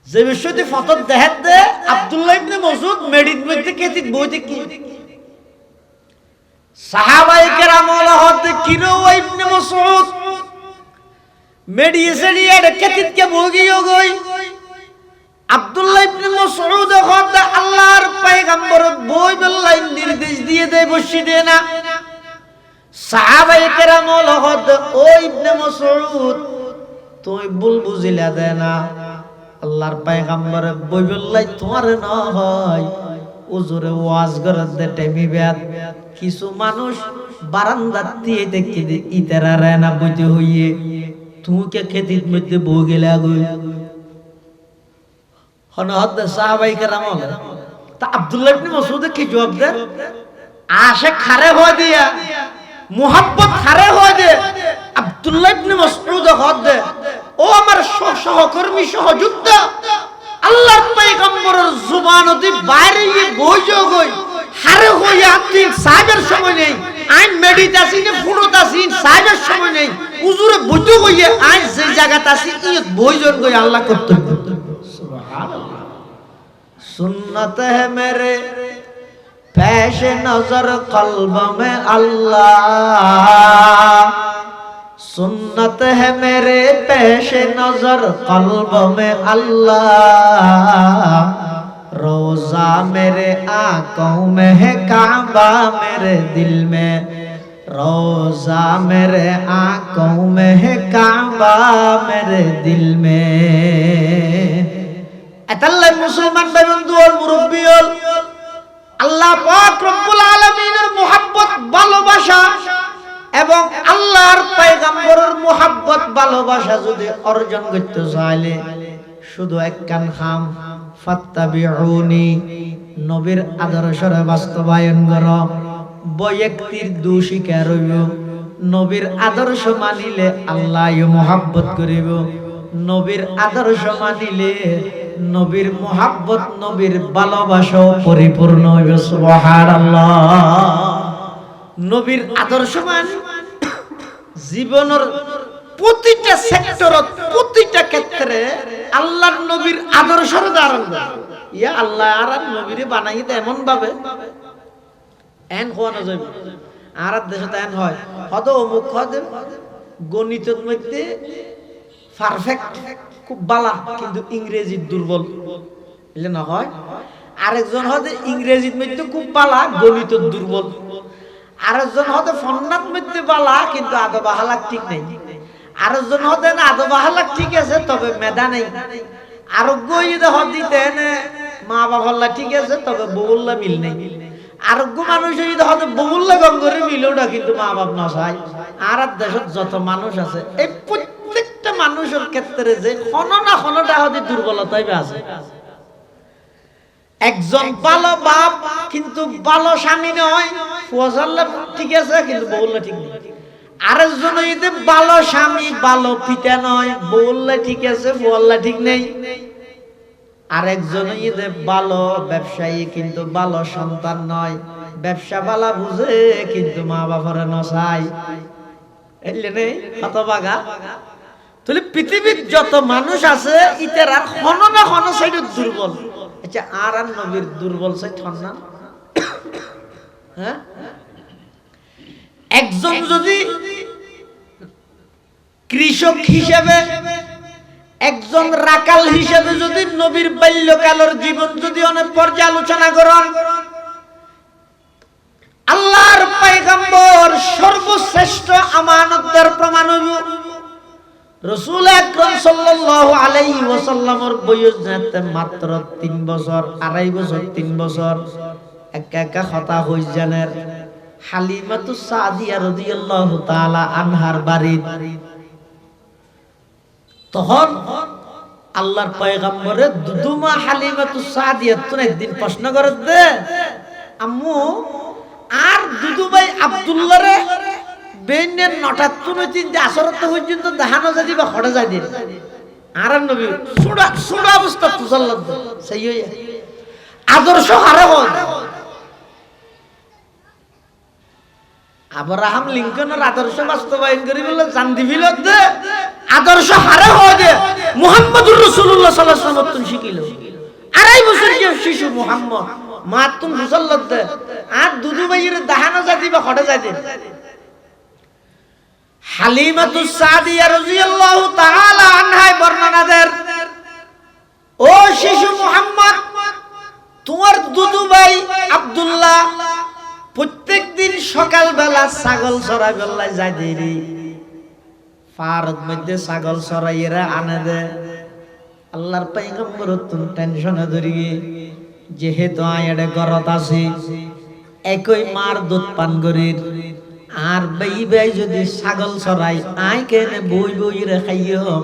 যে বিষয়টি ফতত দেখাতে আব্দুল্লাহ ইবনে মাসউদ মেডিত মধ্যে কেতিত বইতে কি সাহাবায়ে কেরাম হতে কিরো ইবনে মাসউদ মেডিসেলি এর কেতিতকে ভোগিও গই আব্দুল্লাহ ইবনে মাসউদ হতে আল্লাহর পয়গম্বর বই বললাই নির্দেশ দিয়ে দেয় বসি দেয় না সাহাবায়ে কেরাম হতে ও ইবনে মাসউদ তুই ভুল বুঝিলা দে না আল্লাহর পয়গম্বর বই বললাই তোমার না হয় হুজুরে ওয়াজ করতে টাইমি বেদ কিছু মানুষ বারান্দা দিয়ে দেখতে ইতারা রানা বইতে হইয়ে তুকে খেতির মধ্যে বউ গেলা গই হনহদ সাহাবায়ে কেরাম তা আব্দুল্লাহ ইবনে মাসউদ কি জবাব দেন আশে খারে হয়ে দিয়া মুহাব্বত খারে হয়ে দে আব্দুল্লাহ ইবনে মাসউদ হদ ও আমার সহকর্মী সহযোদ্ধা আল্লাহর পয়গম্বরের জুবানতে বাইরে গিয়ে বইজো গই হারে হইয়া আপনি সাহেবের সময় নেই আইন মেডিটাসি নে ফুরতাসি সাহেবের সময় নেই হুজুরে বইতো গইয়ে আইন যে জায়গাতে আসি ই বইজন গই আল্লাহ কর্তব্য সুবহানাল্লাহ সুন্নত है मेरे पेश नजर कल्ब में अल्लाह सुन्नत है मेरे पेश नजर कल्ब में अल्लाह रोजा मेरे आंखों में है काबा मेरे दिल में रोजा मेरे आंखों में है काबा मेरे दिल में अतल्ला मुसलमान भाई बंधु और मुरब्बी और আল্লাহ পাক রব্বুল আলামিনের মুহাব্বত ভালোবাসা এবং আল্লাহর পয়গম্বরের মুহাব্বত ভালোবাসা যদি অর্জন করতে চাইলে শুধু একখান খাম ফাত্তাবিউনি নবীর আদর্শের বাস্তবায়ন করো বয়ক্তির দোষিকার হইব নবীর আদর্শ মানিলে আল্লাহ মুহাব্বত করিব নবীর আদর্শ মানিলে নবীর মুহাব্বত নবীর ভালোবাসা পরিপূর্ণ হইবে সুবহানাল্লাহ নবীর আদর্শ মানে জীবনের প্রতিটা সেক্টরত প্রতিটা ক্ষেত্রে আল্লাহর নবীর আদর্শের ধারণ ইয়া আল্লাহ আর নবীরে বানাইতে এমন ভাবে এন কোন যাবে আর দেশে এন হয় হদ অমুক হদ গণিতের মধ্যে পারফেক্ট খুব বালা কিন্তু ইংরেজি দুর্বল এলে না হয় আরেকজন হতে ইংরেজির মধ্যে খুব বালা গণিত দুর্বল আরেকজন হতে ফন্নাত মধ্যে বালা কিন্তু আদবা হালাক ঠিক নেই আরেকজন হতে না আদবা হালাক ঠিক আছে তবে মেধা নেই আরোগ্য যদি হদিতেন মা বাবা ঠিক আছে তবে বউল্লা মিল নেই আরোগ্য মানুষ যদি হতে বউল্লা গঙ্গরে মিলওটা কিন্তু মা বাপ না চায় আর দেশত যত মানুষ আছে এই প্রত্যেকটা মানুষের ক্ষেত্রে যে কোনো না কোনোটা হতে দুর্বলতাই আছে একজন ভালো বাপ কিন্তু ভালো স্বামী নয় ফজল্লা ঠিক আছে কিন্তু বউল্লা ঠিক নেই আরেকজন যদি ভালো স্বামী ভালো পিতা নয় বউল্লা ঠিক আছে ফজল্লা ঠিক নেই আরেকজন যদি ভালো ব্যবসায়ী কিন্তু ভালো সন্তান নয় ব্যবসা ভালো বুঝে কিন্তু মা বাবার নসাই এলে নেই হতভাগা তাহলে পৃথিবীর যত মানুষ আছে ইতার আর কোনো না কোনো সাইড দুর্বল আচ্ছা আর নবীর দুর্বল সাইড হন না হ্যাঁ একজন যদি কৃষক হিসেবে একজন রাকাল হিসেবে যদি নবীর বাল্যকালের জীবন যদি অনেক পর্যালোচনা করেন আল্লাহর পয়গম্বর সর্বশ্রেষ্ঠ আমানতের প্রমাণ হইব রাসূল আকরাম সাল্লাল্লাহু আলাইহি ওয়াসাল্লামের বয়স যেতে মাত্র 3 বছর 2.5 বছর 3 বছর একা একা কথা হই জানেন হালিমাতুস সাদিয়া রাদিয়াল্লাহু তাআলা আনহার বাড়ি তখন আল্লাহর পয়গম্বরে দুদুমা হালিমাতুস সাদিয়া তো একদিন প্রশ্ন করে দে আম্মু আর দুদু ভাই আব্দুল্লাহরে বেনের নটাত তুই চিন্তা আসরত পর্যন্ত দেখানো যাদি বা হড়ে যাই দিন আর নবী সুড়া সুড়া অবস্থা তো সাল্লাল্লাহু সেই হই আদর্শ হারে হল আব্রাহাম লিঙ্কনের আদর্শ বাস্তবায়ন করি বলে জানদি বিলত দে আদর্শ হারে হয় দে মুহাম্মদুর রাসূলুল্লাহ সাল্লাল্লাহু আলাইহি ওয়াসাল্লাম শিখিল বছর শিশু মুহাম্মদ মা তুমি মুসল্লত দে আর দুদু ভাইয়ের দাহানো জাতি বা খটে যাইতে হালিমাতুস সাদিয়া রাদিয়াল্লাহু তাআলা আনহা বর্ণনা দেন ও শিশু মুহাম্মদ তোমার দুদু ভাই আব্দুল্লাহ প্রত্যেকদিন সকাল বেলা ছাগল চড়াই বেলায় যায় দেরি ফারদ মধ্যে ছাগল চড়াইয়েরা আনে দে আল্লাহর পয়গম্বর তুমি টেনশনে ধরি যেহেতু আয়ের গরত আছে একই মার দুধ পান করির আর বেই যদি ছাগল চড়াই আয় কেনে বই বই রে খাইও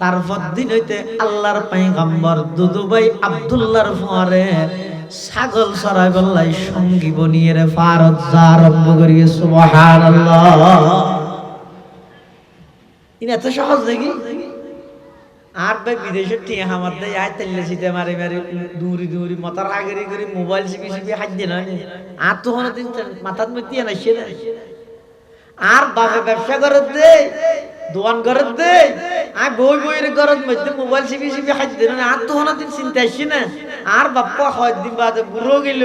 তারপর দিন হইতে আল্লাহর পয়গম্বর দুদু ভাই আব্দুল্লাহর ফুয়ারে ছাগল চড়াই বেলাই সঙ্গী বনিয়ে রে ফারদ যা আরম্ভ করিয়ে সুবহানাল্লাহ ইনা এত সহজ নাকি আর ভাই বিদেশে টিয়া আমার দেয় আয় তেলে সিটে মারি মারি দূরি দূরি মাথার আগেরি করে মোবাইল চিপি চিপি হাত দিয়ে নয় আর তো কোনো দিন মাথার মধ্যে না সে আর বাপে ব্যবসা করে দে দোকান করে দে আর বই বইয়ের ঘরের মধ্যে মোবাইল চিপি চিপি হাত দিয়ে না আর তো কোনো দিন চিন্তা আসছে না আর বাপ্পা হয় দিন বাদে বুড়ো গেল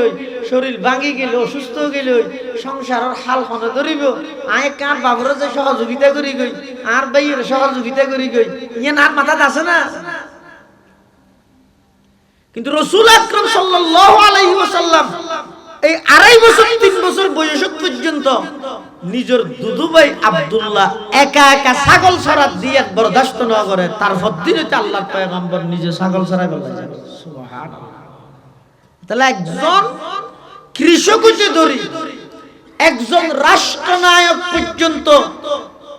শরীর ভাঙি গেল অসুস্থ গেল সংসারের হাল হনে ধরিব আয় কার বাবুর যে সহযোগিতা করি গই আর ভাইয়ের সহযোগিতা করি গই ইয়ে আর মাথাতে আছে না কিন্তু রাসূল আকরাম সাল্লাল্লাহু আলাইহি ওয়াসাল্লাম এই 2.5 বছর 3 বছর বয়স পর্যন্ত নিজের দুদু ভাই আব্দুল্লাহ একা একা ছাগল ছড়া দিয়ে বরদাস্ত না করে তারপর দিনতে আল্লাহর পয়গম্বর নিজে ছাগল ছড়া বলে যায় সুবহানাল্লাহ তাহলে একজন কৃষক হইতে ধরি একজন রাষ্ট্রনায়ক পর্যন্ত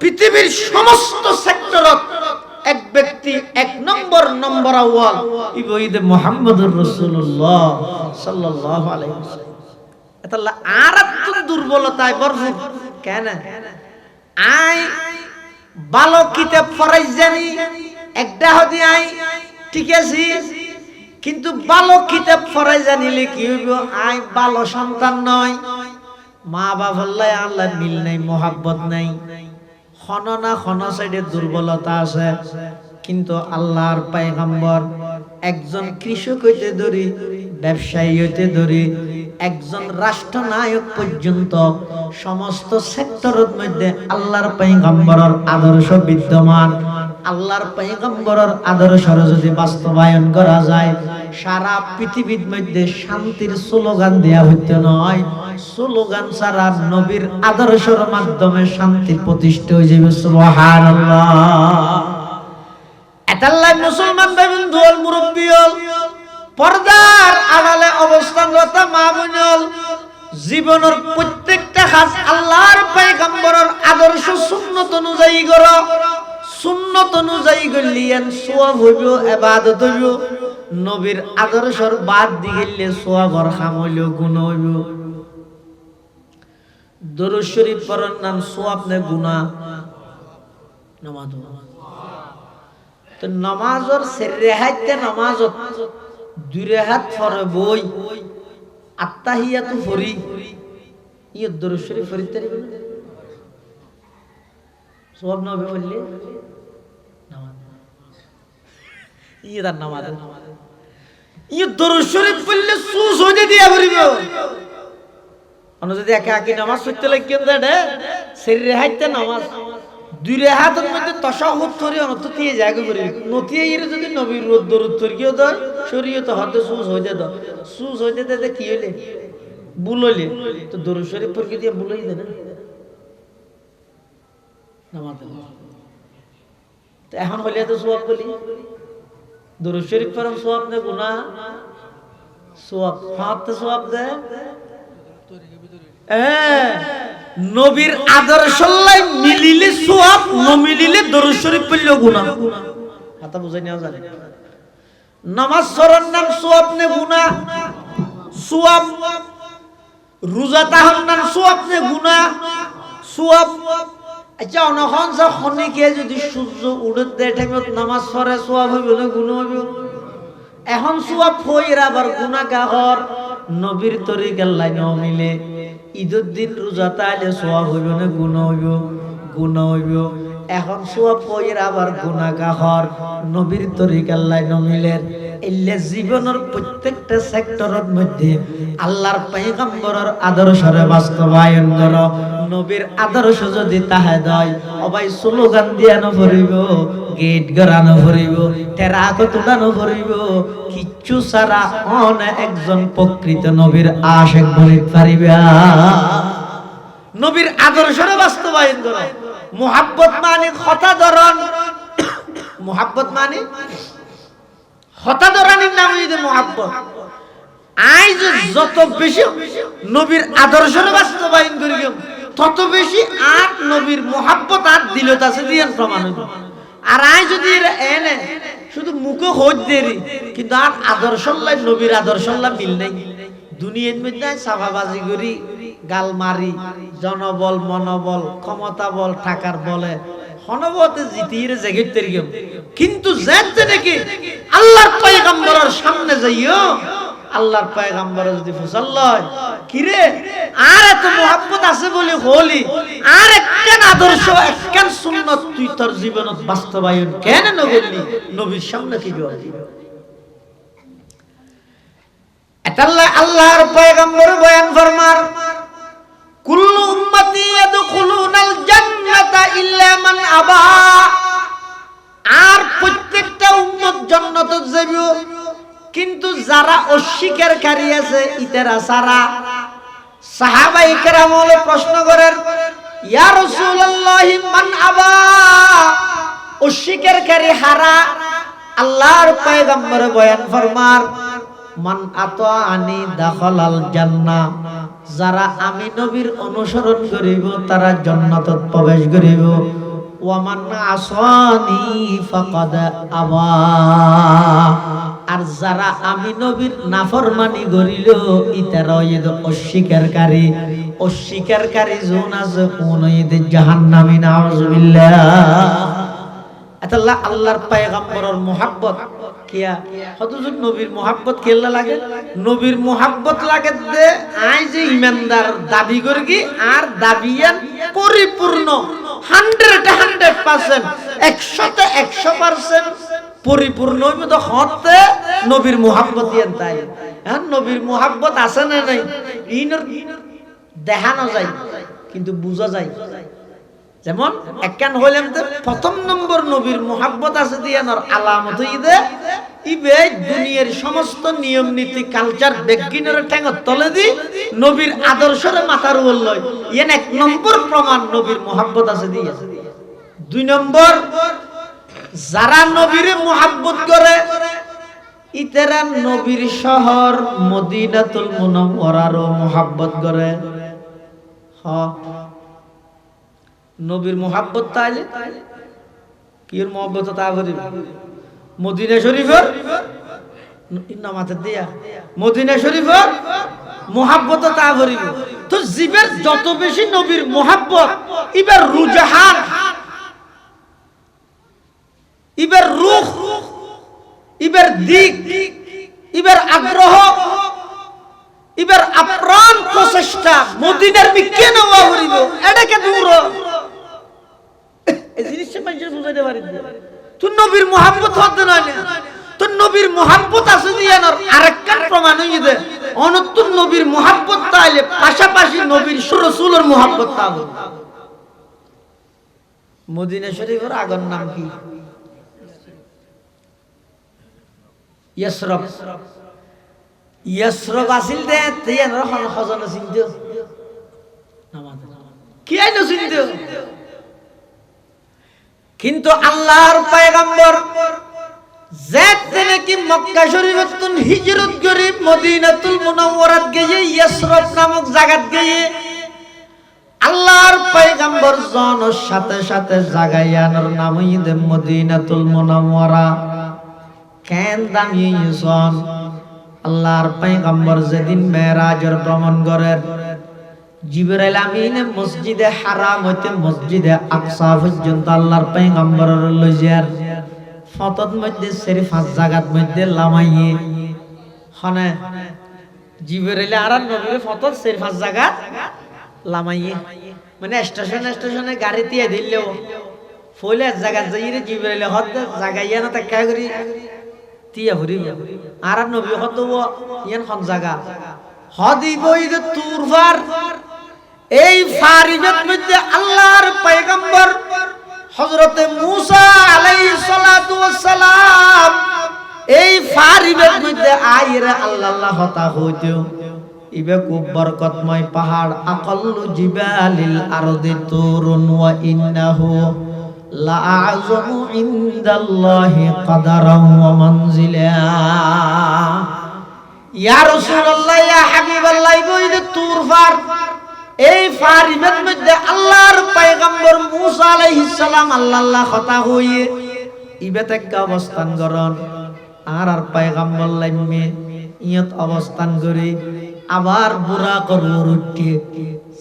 পৃথিবীর সমস্ত সেক্টরত এক ব্যক্তি এক নম্বর আউয়াল ইবনে মুহাম্মদুর রাসূলুল্লাহ সাল্লাল্লাহু আলাইহি ওয়াসাল্লাম তাহলে আর একটু দুর্বলতায় ভরপুর কেন আই ভালো কিতাব পড়াই জানি একটা হদি আই ঠিক আছে কিন্তু ভালো কিতাব পড়াই জানিলে কি হইব আই ভালো সন্তান নয় মা বাবার আল্লাহ মিল নাই মোহাব্বত নাই খন না খন সাইডে দুর্বলতা আছে কিন্তু আল্লাহর পয়গম্বর একজন কৃষক হইতে ধরি ব্যবসায়ী হইতে ধরি একজন রাষ্ট্রনায়ক পর্যন্ত সমস্ত সেক্টরের মধ্যে আল্লাহর পয়গম্বরের আদর্শ বিদ্যমান আল্লাহর পয়গম্বরের আদর্শর যদি বাস্তবায়ন করা যায় সারা পৃথিবীর মধ্যে শান্তির স্লোগান দেয়া হইতে নয় স্লোগান ছাড়া নবীর আদর্শের মাধ্যমে শান্তি প্রতিষ্ঠা হয়ে যাবে সুবহানাল্লাহ এতাল্লাহ মুসলমান ভাইবোন দোল মুরব্বিয়ল পর্দার আড়ালে অবস্থানরত মা বোনল জীবনের প্রত্যেকটা কাজ আল্লাহর পয়গম্বরের আদর্শ সুন্নত অনুযায়ী করো সুন্নত অনুযায়ী করলিয়েন সওয়াব হইব ইবাদত হইব নবীর আদর্শর বাদ দিগেলে সওয়াবর কাম হইল গুনাহ হইব দরুদ শরীফ পড়ার নাম সওয়াব না গুনাহ নামাজ তো নামাজের সেরেহাইতে নামাজত দুই রাকাত পড়ে বই আত্তাহিয়াতু পড়ি ইয়ে দরুদ শরীফ পড়তে পারবে না সওয়াব না হবে বললে নামাজ ইয়ে তার নামাজ ইয়ে দরুদ শরীফ পড়লে সুস হয়ে দিয়া পড়িব অন্য যদি একা একা নামাজ পড়তে লাগিয়ে দেয় সেরেহাইতে নামাজ দুই রাকাতের মধ্যে তাশাহুদ পড়ি অনতিয়ে জায়গা পড়ি নতিয়ে এর যদি নবীর দরুদ পড়িও দেয় শরীয়ত হতে সুস হইতে দাও সুস হইতে দে কি হইলে ভুল হইলে তো দরুদ শরীফ পড়ি দিয়ে ভুল হই দেয় না নামাজ তো এখন হইলে তো সওয়াব বলি দরুদ শরীফ পড়ার সওয়াব না গুনাহ সওয়াব হাতে সওয়াব দেয় নবীর আদর্শলাই মিলিলে সওয়াব না মিলিলে দরুদ শরীফ পড়লে গুনাহ কথা বুঝাই নেওয়া যায় নামাজ পড়ার নাম সওয়াব না গুনাহ সওয়াব রোজা তাহার নাম সওয়াব না গুনাহ সওয়াব আচ্ছা অনখন যা খনিকে যদি সূর্য উড়ে দেয় টাইমত নামাজ পড়ে সওয়াব হইব না গুনাহ হইব এখন সওয়াব হইরা আবার গুনাহ কাহর নবীর তরিকার লাইনে মিলে ঈদের দিন রোজা তাইলে সওয়াব হইব না গুনাহ হইব গুনাহ হইব এখন সওয়াব হইরা আবার গুনাহ কাহর নবীর তরিকার লাইনে মিলে এলে জীবনের প্রত্যেকটা সেক্টরের মধ্যে আল্লাহর পয়গম্বরের আদর্শরে বাস্তবায়ন করো। নবীর আদর্শ যদি তাহে দেয় অবাই স্লোগান দিয়ানো ভরিব, গেট গড়ানো ভরিব, টেরাকত উড়ানো ভরিব, কিচ্ছু ছাড়া একজন প্রকৃত নবীর আশিক বলিতে পারিবে। নবীর আদর্শরে বাস্তবায়ন করো। মুহাব্বত মানে হতাদরণ, মুহাব্বত মানে হতাদরণের নাম হইছে মুহাব্বত। আজ যত বেশি নবীর আদর্শরে বাস্তবায়ন করিব তত বেশি আর নবীর মুহাব্বত আর দিলত আছে দিয়ে প্রমাণ হইব। আর আজ যদি এনে শুধু মুখে হজ দেরি কিন্তু আর আদর্শল্লাহ নবীর আদর্শল্লাহ মিল নাই। দুনিয়ার মধ্যে সাফাবাজি করি, গাল মারি, জনবল মনোবল ক্ষমতা বল টাকার বলে হনবতে জিতিয়ে জেগের তরিগম, কিন্তু যেতে নাকি আল্লাহর পয়গম্বরের সামনে যাইও আল্লাহর পয়গম্বর যদি ফসল্লয় কিরে আর এত মুহাব্বত আছে বলে হলি আর একখান আদর্শ একখান সুন্নাত তুই তোর জীবনত বাস্তবায়ন কেন না করলি? নবীর সামনে কি করবি? আল্লাহর পয়গম্বর বয়ান ফরমান কুল্লু উম্মতি ইয়াদখুলুনাল জান্নাতা ইল্লা মান আবা, আর প্রত্যেকটা উম্মত জান্নাতে যাবে কিন্তু যারা অস্বীকারী আছে ইতারা সারা। সাহাবায়ে কেরাম প্রশ্ন করেন ইয়া রাসূলুল্লাহ মান আবা, অস্বীকারী হারা? আল্লাহর পয়গম্বর বয়ান ফরমান মান আতাআনি দাখালাল জান্নাহ, যারা আমি নবীর অনুসরণ করিব তারা জান্নাতত প্রবেশ করিব। ওয়া মান আসানি ফাকাদ আবা, আর যারা আমি নবীর নাফরমানি করিল ইতারা হইল অস্বীকারী। অস্বীকারী জোন আছে কোন হইল জাহান্নামী, নাউযুবিল্লাহ। আল্লাহ আল্লাহর পয়গম্বরের মুহাব্বত কিয়া হযরত নবীর মুহাব্বত কেলা লাগে? নবীর মুহাব্বত লাগে দে আই যে ইমানদার দাবি করগি আর দাবিয়ান পরিপূর্ণ 100% 100% পরিপূর্ণ হইতো হতে নবীর মুহাব্বত ইয়ান তাই। হ্যাঁ, নবীর মুহাব্বত আছে না নাই ইনর দেখানো যায় কিন্তু বুঝা যায়। যেমন একখান হইলাম তো প্রথম নম্বর নবীর মুহাব্বত আছে দিয়ানোর আলামত ইদে ইবে দুনিয়ার সমস্ত নিয়ম নীতি কালচার বেগিনের ঠ্যাঙত তলে দি নবীর আদর্শরে মাথার উপর লয়, ইয়েন এক নম্বর প্রমাণ নবীর মুহাব্বত আছে দিয়ে। দুই নম্বর, যারা নবীর মুহাব্বত করে ইতারা নবীর শহর মদিনাতুল মুনাওয়ারারও মুহাব্বত করে। হ্যাঁ, নবীর মুহাব্বত তাইলে কির মুহাব্বত তা করিব? মদিনা শরীফের নামাতে দিয়া মদিনা শরীফের মুহাব্বত তা করিব। তো জীবের যত বেশি নবীর মুহাব্বত ইবার রুজহান, ইবার রূহ, ইবার দিক, ইবার আগ্রহ, ইবার আপ্রাণ প্রচেষ্টা মদিনার বিকে নেওয়া করিব। এটাকে দূর এই জিনিসটা মানুষের বুঝাইতে পারি। তুই নবীর মুহাব্বত হতে নয় না, তোর নবীর মুহাব্বত আছে দিয়ে আরেকটা প্রমাণ হয়ে যায়। অনতুন নবীর মুহাব্বত তাইলে পাশাপাশি নবীর রাসূলের মুহাব্বত তাও। মদিনা শরীফের আগের নাম কি? ইয়াসরব। ইয়াসরব আসিল দে তেন রহন খজন চিনতো কি আইনো চিনতো, কিন্তু আল্লাহর পয়গম্বর যেতে নাকি মক্কা শরীফতুন হিজরত করে মদিনাতুল মুনাওয়ারাত গিয়ে ইয়াসরব নামক জায়গাত গিয়ে আল্লাহর পয়গম্বর জনের সাথে সাথে জাগায়ানোর নাম হইছে মদিনাতুল মুনাওয়ারা। কেন দামিয়েছেন? আল্লাহর পয়গম্বর যেদিন মেরাজের ভ্রমণ করেন জিবরাইল আমিন মসজিদে হারাম হইতে মসজিদে আকসা পর্যন্ত আল্লাহর পয়গম্বরের লই যার ফতত মধ্যে সেরি 5 জায়গাত মধ্যে লামাইয়ে হনে জিবরাইল আর নবীর ফতত সেরি 5 জায়গাত লামাইয়ে, মানে স্টেশনে গাড়ি দিয়ে দিলেও ফলে এক জায়গা যাইরে জিবরাইল হদ জায়গাইয়া না তাকা করি তিয়া ভরিব আর নবী হতো ইয়ান হন জায়গা হদিব যে তুরফার এই ফারিবের মধ্যে আল্লাহর পয়গম্বর হযরতে মূসা আলাইহিস সালাতু ওয়াস সালাম এই ফারিবের মধ্যে আইরে আল্লাহ হতা হইতো ইবে খুব বরকতময় পাহাড় আকাল্লু জিবালিল আরদি তুরুন ওয়া ইন্নাহু লাআযমু ইনদাল্লাহি কদরান ওয়া মানজিলা ইয়া রাসূলুল্লাহ ইয়া হাবিবাল্লাহ ইবে তুর ফার এই ফারিবের মধ্যে আল্লাহর পয়গম্বর মূসা আলাইহিস সালাম আল্লাহ কথা হইয়ে ইবে থেকে অবস্থান করন আর পয়গম্বর লাইমে ইয়ত অবস্থান করে আবার বুড়া করবো উঠে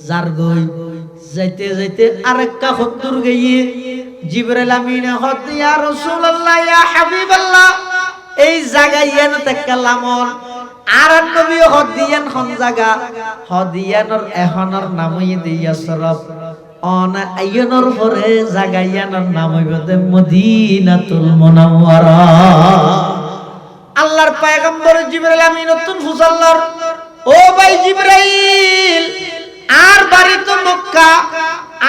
যার গই যাইতে যাইতে আরেকটা হদ্দুর গিয়ে জিবরাইল আমিন হদ ইয়া রাসূলুল্লাহ ইয়া হাবিবাল্লাহ এই জায়গায় এন তাকালামন আর নবী হদিয়ান হন জায়গা হদিয়ানর এহনর নাম হইতে ইয়াসরফ অন আইয়নর পরে জায়গায়ানর নাম হইবে মদিনাতুল মুনাওয়ারা আল্লাহর পয়গম্বর জিবরাইল আমিন নতুন ফুসাল্লার ও ভাই জিবরাইল আর বাড়ি তো মক্কা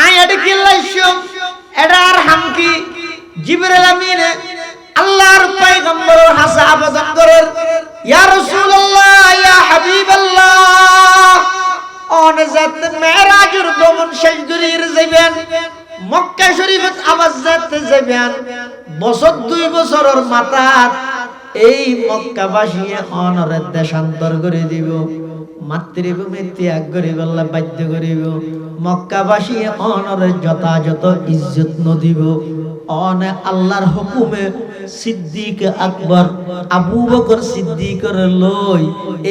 আই এড কিল্লাইছো এটা আর হামকি জিবরাইল আমিন আল্লাহর পয়গম্বরের হাসা আবেদন করেন ইয়া রাসূলুল্লাহ ইয়া হাবিবাল্লাহ অন জাত মেরাজের গমন শেষ করির যাবেন মক্কা শরীফত আবার যেতে যাবেন বছর 2 বছরের মাথাত এই মক্কাবাসী অনরে দেশান্তর করে দিব মাতৃভূমি ত্যাগ করে গল্লা বাধ্য করিব মক্কাবাসী অনরে যথাযথ ইজ্জত নদিব অন আল্লাহর হুকুমে সিদ্দিক আকবর আবু বকর সিদ্দিকর লই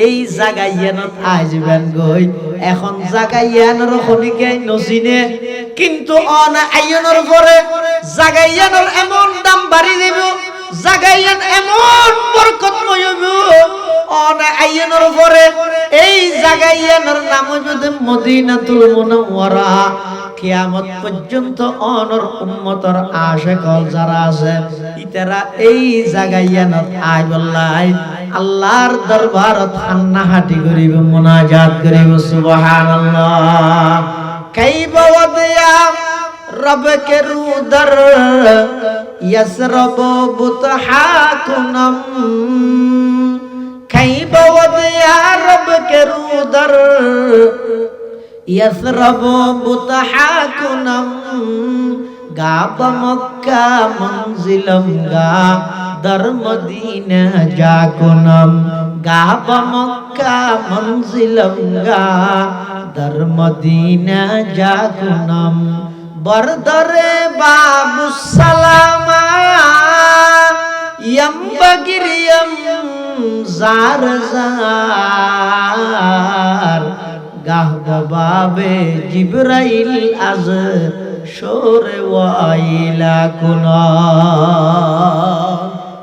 এই জাগাইয়ানত আইজবেন গই এখন জাগাইয়ানর খনিকে নসিনে কিন্তু অন আইয়নর পরে জাগাইয়ানর এমন দাম বাড়ি দিব জাগাইয়ান এমন বরকতময় হইব অন আইয়নর পরে এই জাগাইয়ানর নাম হইবে মদিনাতুল মুনাওয়ারা কিয়ামত পর্যন্ত অনর উম্মতর আশিক যারা আছে ইতারা এই জাগাইয়ানত আইবল্লাই আল্লাহর দরবারত হান্নাহাটি করিব মুনাজাত করিব সুবহানাল্লাহ কাইবা ওয়াদিয়া রবকে রুদর ইয়াসরব বুতহাকুনম কাইবা ওয়াদিয়া রবকে রুদর ইয়াসরব বুতহাকুনম গাব মক্কা মনজিলম গা দর মদিনা জাকুনম গাব মক্কা মনজিলম গা দর মদিনা জাকুনম বরদরে বাবু সালামা ইয়াম বগিরিয়াম জার জার গাহ বাবে জিবরাইল আজ শোরে ওয়াইলা কুনা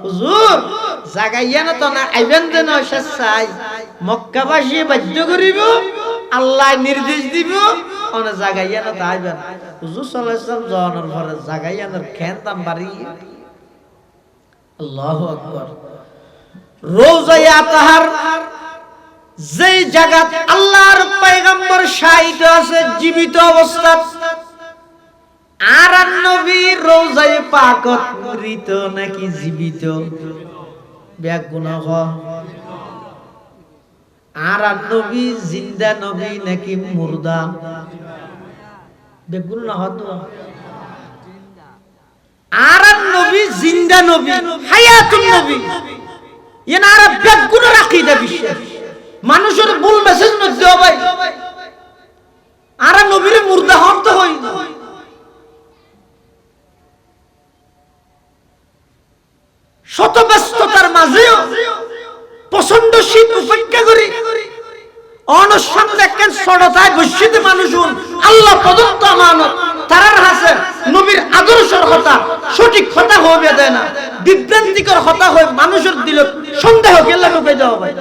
হুজুর জাগাইয়া না তো না আইবেন দেন শেষাই মক্কাবাসী বাধ্য করিব আল্লাহ নির্দেশ দিব অন জাগাইয়া না তো আইবেন হুজুর সাল্লাল্লাহু আলাইহি ওয়াসাল্লাম জনের পরে জাগাইয়ানের খেনতাম বাড়ি আল্লাহু আকবার রওজায়ে আতহার যেই জায়গাত আল্লাহর পয়গম্বর শায়িত আছে জীবিত অবস্থাত আর নবী রওজায়ে পাকত মৃত নাকি জীবিত ব্যাগ গুনাহ আর নবী জিন্দা নবী নাকি মুর্দা ব্যাগ গুনাহ হতো আর নবী জিন্দা নবী হায়াতুন নবী এনা আর ব্যাগ গুনাহ আকীদা বিশ্বাস মানুষের ভুল মেসেজ মধ্যে ভাই আর নবীর মুর্দা হন তো হই শত ব্যস্ততার মাঝেও প্রচন্ড শীত উপেক্ষা করি অনশন দেখেন সড়তায় বসিতে মানুষ আল্লাহ প্রদত্ত আমানত তারার হাসে নবীর আদর্শের কথা সঠিক কথা হবে দেয় না বিভ্রান্তিকর কথা হয় মানুষের দিল সন্দেহ কেলা ঢুকে যাওয়া ভাই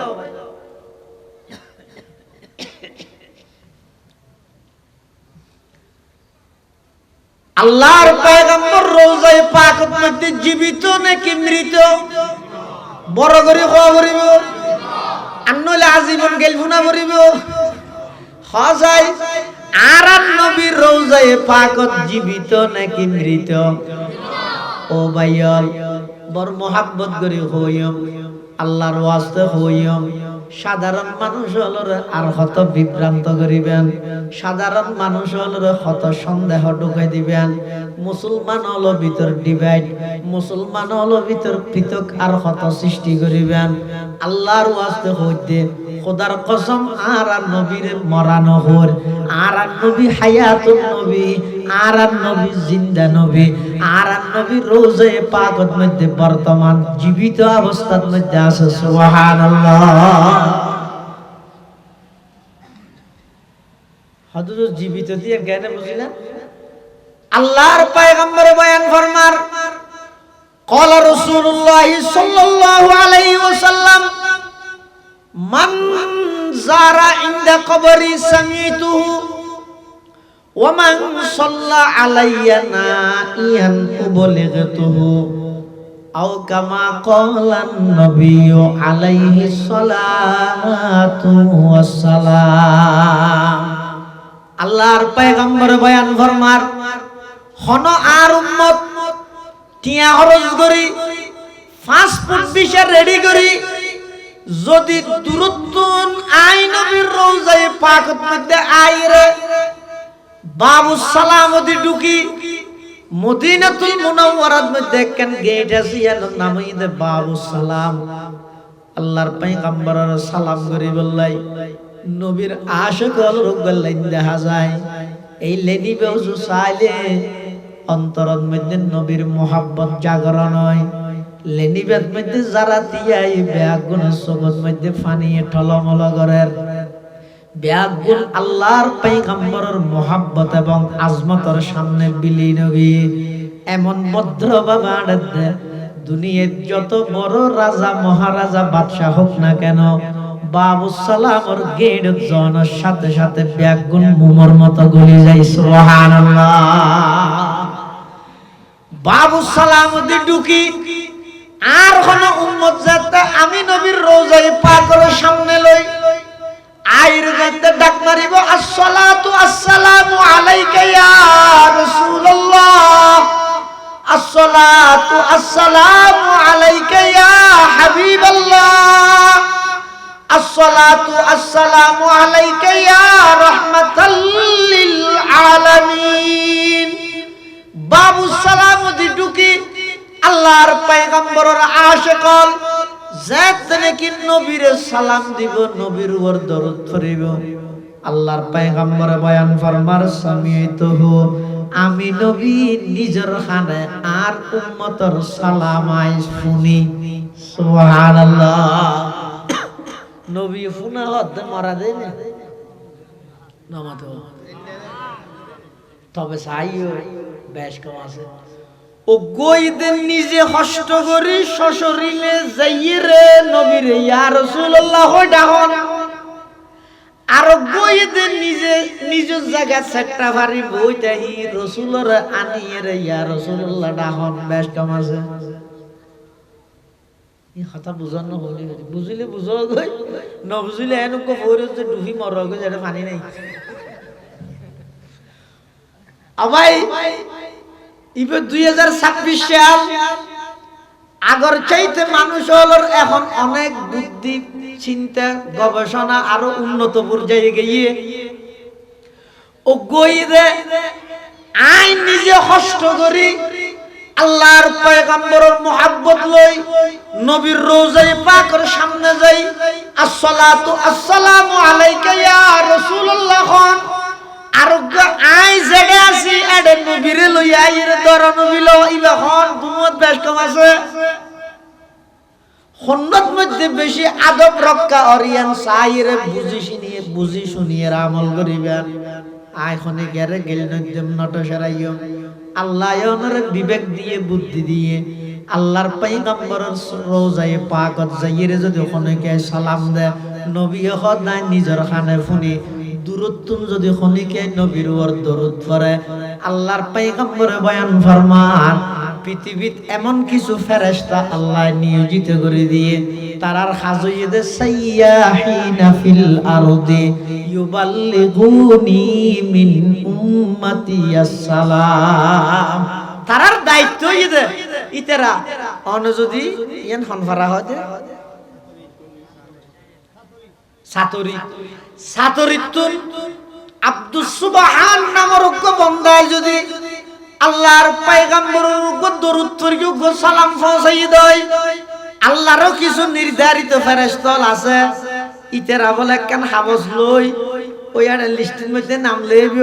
আল্লাহর পয়গম্বর রওজায়ে পাকের মধ্যে জীবিত নাকি মৃত বড় করে খাওয়া পড়িব আর নইলে আজীবন গেলফুনা পড়িব হজাই আর নবীর রওজায়ে পাকত জীবিত নাকি মৃত ও ভাইয়াল বড় মোহাব্বত করি হইম আল্লাহর ওয়াস্তে হইম সাধারণ মানুষ হলরে আর কত বিভ্রান্ত করিবেন সাধারণ মানুষ হলরে কত সন্দেহ ঢুকাই দিবেন মুসলমান হলো ভিতর ডিভাইড মুসলমান হলো ভিতর পৃথক আর কত সৃষ্টি করিবেন আল্লাহর ওয়াস্তে হইতে খোদার কসম আর নবীর মরানো হর আর নবী হায়াতুন নবী আর নবী জিন্দা নবী আর নবী রোজায়ে পাকত মধ্যে বর্তমান জীবিত অবস্থার মধ্যে আছে সুবহানাল্লাহ হযরত জীবিত দিয়ে জ্ঞানে বুঝিনা আল্লাহর পয়গম্বর বয়ান ফরমার قال رسول الله صلى الله عليه وسلم من زار عند قبري سمعته ومن صلى علي نائيا أبلغته أو كما قال النبي عليه الصلاة والسلام আল্লাহর পয়গম্বর বয়ান ফরমার হন আর উম্মত টিয়া খরচ করি 5 ফুট বিশা রেডি করি যদি দুরুদ্দুন আই নবীর রওজায়ে পাকত মধ্যে আইরে বাবু সালামতি ঢুকি মদিনাতুল মুনাওয়ারার মধ্যে কেন গেট আছে এর নাম ইদে বাবু সালাম আল্লাহর পয়গম্বরের সালাম করি বললাই নবীর আশিক হল রুগলাইন দেখা যায় এই লেনি বেউজু চাইলে অন্তরের মধ্যে নবীর মোহাব্বত জাগরণ হয় লেনিবের মধ্যে যারা তিয়াই বেয়াগুনের চোখের মধ্যে পানি ঠলমল করেন বেয়াগুন আল্লাহর পয়গম্বরের মোহাব্বত এবং আজমতের সামনে বিলীন হয়ে এমন ভদ্র বাবা দুনিয়ার যত বড় রাজা মহারাজা বাদশাহ হোক না কেন বাবু সালামর গেট জনের সাথে সাথে বেয়াগুন মুমর মতো গলি যায় সুবহানাল্লাহ বাবু সালামতি ঢুকি আর কোন উম্মত যাতে আমি নবীর রওজায়ে পাকের সামনে লই আইর যাতে ডাক মারিব আসসালাতু আসসালামু আলাইকা ইয়া রাসূলুল্লাহ আসসালাতু আসসালামু আলাইকা ইয়া হাবিবাল্লাহ আসসালাতু আসসালামু আলাইকা ইয়া রাহমাতাল লিল আলামিন বাবু সালামতি ঢুকি আল্লাহর পয়গম্বরের আশিক যাতে নাকি নবীর সালাম দিব নবীর উপর দরুদ পড়িব আল্লাহর পয়গম্বর বয়ান ফরমার সামিয়তুহু আমি নবী নিজের খানে আর উম্মতের সালাম আই শুনি সুবহানাল্লাহ নবী শুনা হতে মারা দেয় না নামাতো তবে চাইও বেশ কম আছে ও গইদের নিজে কষ্ট করি শ্বশুরিলে যাইরে নবীর ইয়া রাসূলুল্লাহ ডাহন আর গইদের নিজে নিজ জায়গা সেটটা ভারি বইতাহি রাসূলের আনিয়ে ইয়া রাসূলুল্লাহ ডাহন বেশ কম আছে এই কথা বুঝানো হলি বুঝিলে বুঝো গই ন বুঝিলে এনকো ফোরে যে ডুবি মর গই যেটা পানি নাই আবাই ইবে 2026 সাল আগর চাইতে মানুষ হলোর এখন অনেক বুদ্ধি চিন্তা গবেষণা আরো উন্নত পর্যায়ে গিয়ে ও গইরে আই নিজে কষ্ট করি আল্লাহর পয়গম্বরের মোহাব্বত লই নবীর রওজায়ে পাকের সামনে যাই আসসালাতু আসসালামু আলাইকা ইয়া রাসূলুল্লাহ আরোগ্য আই জেগে আছি এডে নবীরে লইয়া আইর দর নবীল ইবাখন দুমত বেশ কম আছে সুন্নত মধ্যে বেশি আদব রক্ষা অরিয়ান সাইরে বুঝি শুনিয়ে আমল করিবেন আইখনে গেরে গেল নদম নট সরাইও আল্লাহ ওনার বিবেক দিয়ে বুদ্ধি দিয়ে আল্লাহর পয়গম্বরের রওজায়ে পাকত যাইরে যদি ওখানে কে সালাম দে নবী খোদা নিজের খানে ফুনি দুরুদ্দুন যদি খনিকে নবীর ওর দরুদ পড়ে আল্লাহর পয়গম্বরে বয়ান ফরমান পৃথিবীত এমন কিছু ফেরেশতা আল্লাহ নিয়োজিত করে দিয়ে তারার হাজুইদে সাইয়াহিনা ফিল আরদি ইউবাল্লিগুনি মিন উম্মতি আসসালাম। তারার দায়িত্ব ইতেরা অন যদি ইয়ান হনফারা হয় সাতরিতুন আব্দুস সুবহান নামের বন্দায় যদি আল্লাহর পয়গম্বরের উপর দরুদ পড়িও সালাম পৌঁছাই দেয়, আল্লাহরও কিছু নির্ধারিত ফেরেশতা আছে ইতেরা বলে কেন হাবস লই ওই আর লিস্টের মধ্যে নাম লইব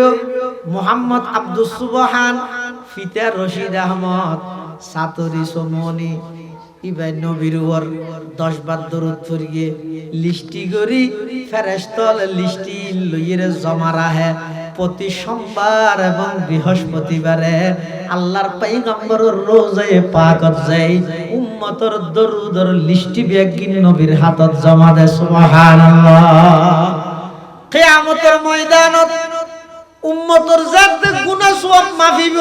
মোহাম্মদ আব্দুস সুবহান, ফিতা রশিদ আহমদ, সাতরি সমনি ইবাই নবীর ওর 10 বার দরুদ পড়িয়ে লিস্টি করি ফেরেশতা লিস্টি লইরে জমা রাখে। প্রতি সোমবার এবং বৃহস্পতিবারে আল্লাহর পয়গম্বরের রোজায়ে পাকত যাই উম্মতের দরুদের লিস্টি বেগিন নবীর হাতত জমা দেয়। সুবহানাল্লাহ। কিয়ামতের ময়দানত উম্মতের জাত গুনাহ সওয়াব মাফিব।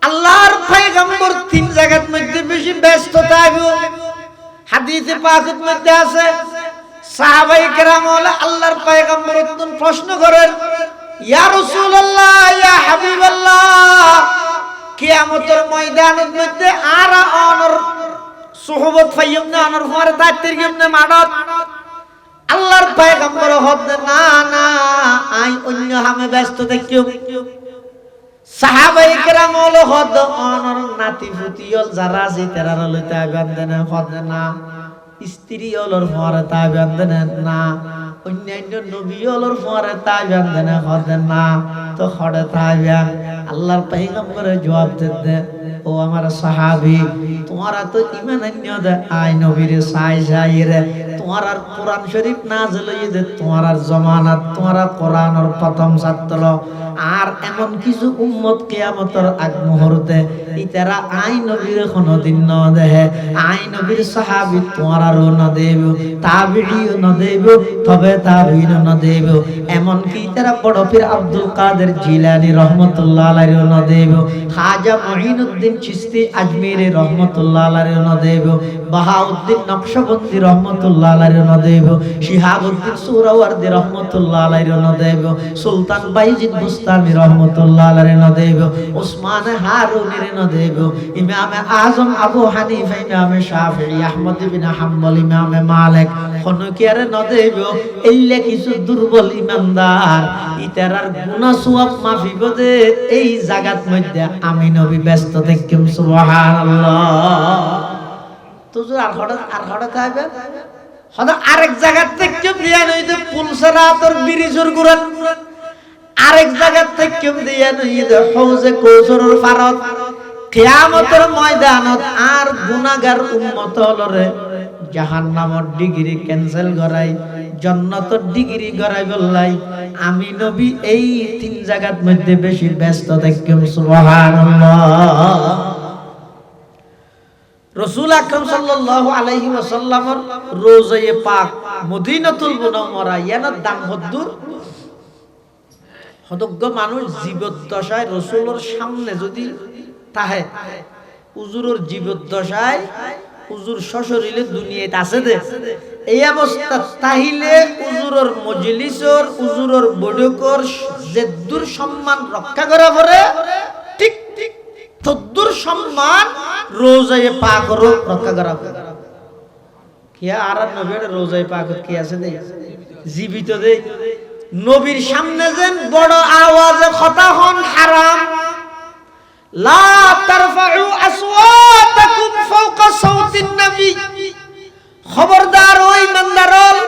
আল্লাহর পয়গম্বর 3 জায়গার মধ্যে বেশি ব্যস্ত থাকবে। হাদিসে পাকের মধ্যে আছে সাহাবায়ে কেরাম আল্লাহর পয়গম্বরের প্রশ্ন করেন, ইয়া রাসূলুল্লাহ, ইয়া হাবিবাল্লাহ, কিয়ামতের ময়দানের মধ্যে আর অনর সুহবত ফাইয়ম না অনর পরে দায়িত্বের কেমনে মাডত? আল্লাহর পয়গম্বর হদে না না আই অন্য হামে ব্যস্ত থাকিও। সাহাবায়ে কেরাম হদ অনর নাতি ফুতিয়ল যারা আছে তারা লইতে বান্ধনে হদে না, স্ত্রী অলর পরে তা বান্ধনে না, অন্যান্য নবী অলর পরে তা বান্ধনে হদে না, তো হড়ে থাকবে। আল্লাহর পয়গম্বরে জবাব দে, ও আমার সাহাবী, তোমারা তো ঈমান আনিও দে আই নবীর সাই সাই রে, তোমার আর কোরআন শরীফ নাযিল হইছে, তোমার আর জামানাত তোমার কোরআনের প্রথম ছাত্র। আর এমন কিছু উম্মত কিয়ামতের আগ মুহূর্তে ইতারা আই নবীর কোনদিন ন দেহে, আই নবীর সাহাবী তোমার আর ন দেব, তাবিঈও ন দেব, তবে তাবিঈও ন দেব, এমন কি ইতারা বড় পীর আব্দুল কাদের জিলানী রহমাতুল্লাহ আলাইহি ন দেব, খাজা মুঈনুদ্দিন চিশতি আজমিরি রহমাতুল্লাহ আলাইহি ন দেব, বাহাউদ্দিন নকশবন্দি রহমাতুল্লাহ আলাইহি ন দেব, শিহাবুদ্দিন সুহরাওয়ার্দী রহমাতুল্লাহ আলাইহি ন দেব, সুলতান বাইজিদ বুস্তামি রহমাতুল্লাহ আলাইহি ন দেব, উসমান হারুনি ন দেব, ইমাম আজম আবু হানিফা, ইমাম শাফিঈ, আহমদ ইবনে হাম্বল, ইমাম মালিক খনকিয়ারে ন দেব। এইলে কিছু দুর্বল ইমানদার ইতারার গুনাহ সওয়াব মাফি বদে এই জায়গার মধ্যে আমি নবী ব্যস্ত থাকিম। সুবহানাল্লাহ। তুজুর আর হঠাৎ থাকবে হঠাৎ আরেক জায়গার থেকে বিয়ান হইতে পুলসরা তোর বিরিজুর গুরান, আরেক জায়গার থেকে বিয়ান হইতে হৌজে কৌসরের ফারত। কিয়ামতের ময়দানত আর গুনাহগার উম্মত হলরে জাহান্নামের ডিগ্রি ক্যান্সেল করাই, জান্নাতের ডিগ্রি করাই বললাই আমি নবী এই 3 জায়গার মধ্যে বেশি ব্যস্ত থাকিম। সুবহানাল্লাহ। রাসূল আকরাম সাল্লাল্লাহু আলাইহি ওয়াসাল্লামের রোজায়ে পাক মদিনাতুল মুনাওয়ারা ইয়ানার দাম হদ্দুর হদজ্ঞ মানুষ জীবদ্দশায় রাসূলের সামনে যদি তাহে হুজুরের জীবদ্দশায় হুজুর সশরীরে দুনিয়াতে আছে দে, এই অবস্থা তাহিলে হুজুরের মজলিসর হুজুরের বৈঠকর যে দূর সম্মান রক্ষা করা পড়ে ঠিক ঠিক তদ্দুর সম্মান রোজায়ে পাকরও রক্ষা করা পড়ে। কিয়া আর নবীর রোজায়ে পাকত কি আছে দে জীবিত দে নবীর সামনে যেন বড় আওয়াজে কথা হন হারাম। লা তারফাউ আসওয়াতাকুম ফাওকা সাউতিন নবী, খবরদার ওই ইমানদারল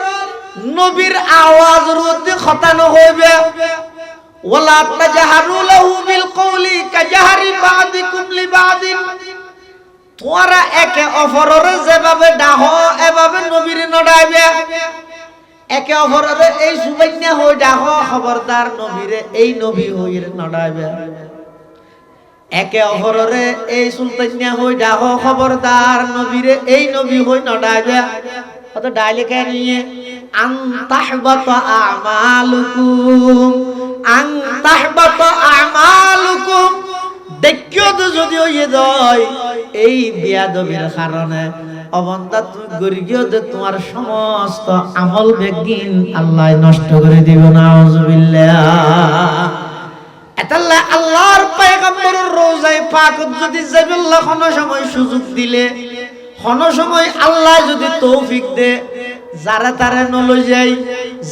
নবীর আওয়াজের মধ্যে কথা ন হইবে। ওয়ালা তাজহারু লাহু বিল কওলি কাজহারি বাদিকুম লিবাদিন, তোরা একে অপরের যেভাবে ডাহ এভাবে নবীর নডাইবে। একে অপরের এই সুবাইনা হই ডাহ, খবরদার নবীরে এই নবী হইর নডাইবে। একে অপরের এই সুলতানিয়া হই ডাহ, খবরদার নবীরে এই নবী হই নডাইবে। কত ডাইলে কেন নিয়ে আন তাহবাতা আমালুকুম, আন তাহবাতা আমালুকুম, দেখিও তো যদি হইয়ে যায় এই বিয়াদবির কারণে অবন্দা তুমি গরিগিও যে তোমার সমস্ত আমল বেগিন আল্লাহ নষ্ট করে দিব না। আউযুবিল্লাহ। এতাল্লাহ আল্লাহর পয়গম্বরের রওজায়ে পাকত যদি যাইবেল্লাহ কোনো সময় সুযোগ দিলে, কোনো সময় আল্লাহ যদি তৌফিক দে, যারা তারে নলই যাই,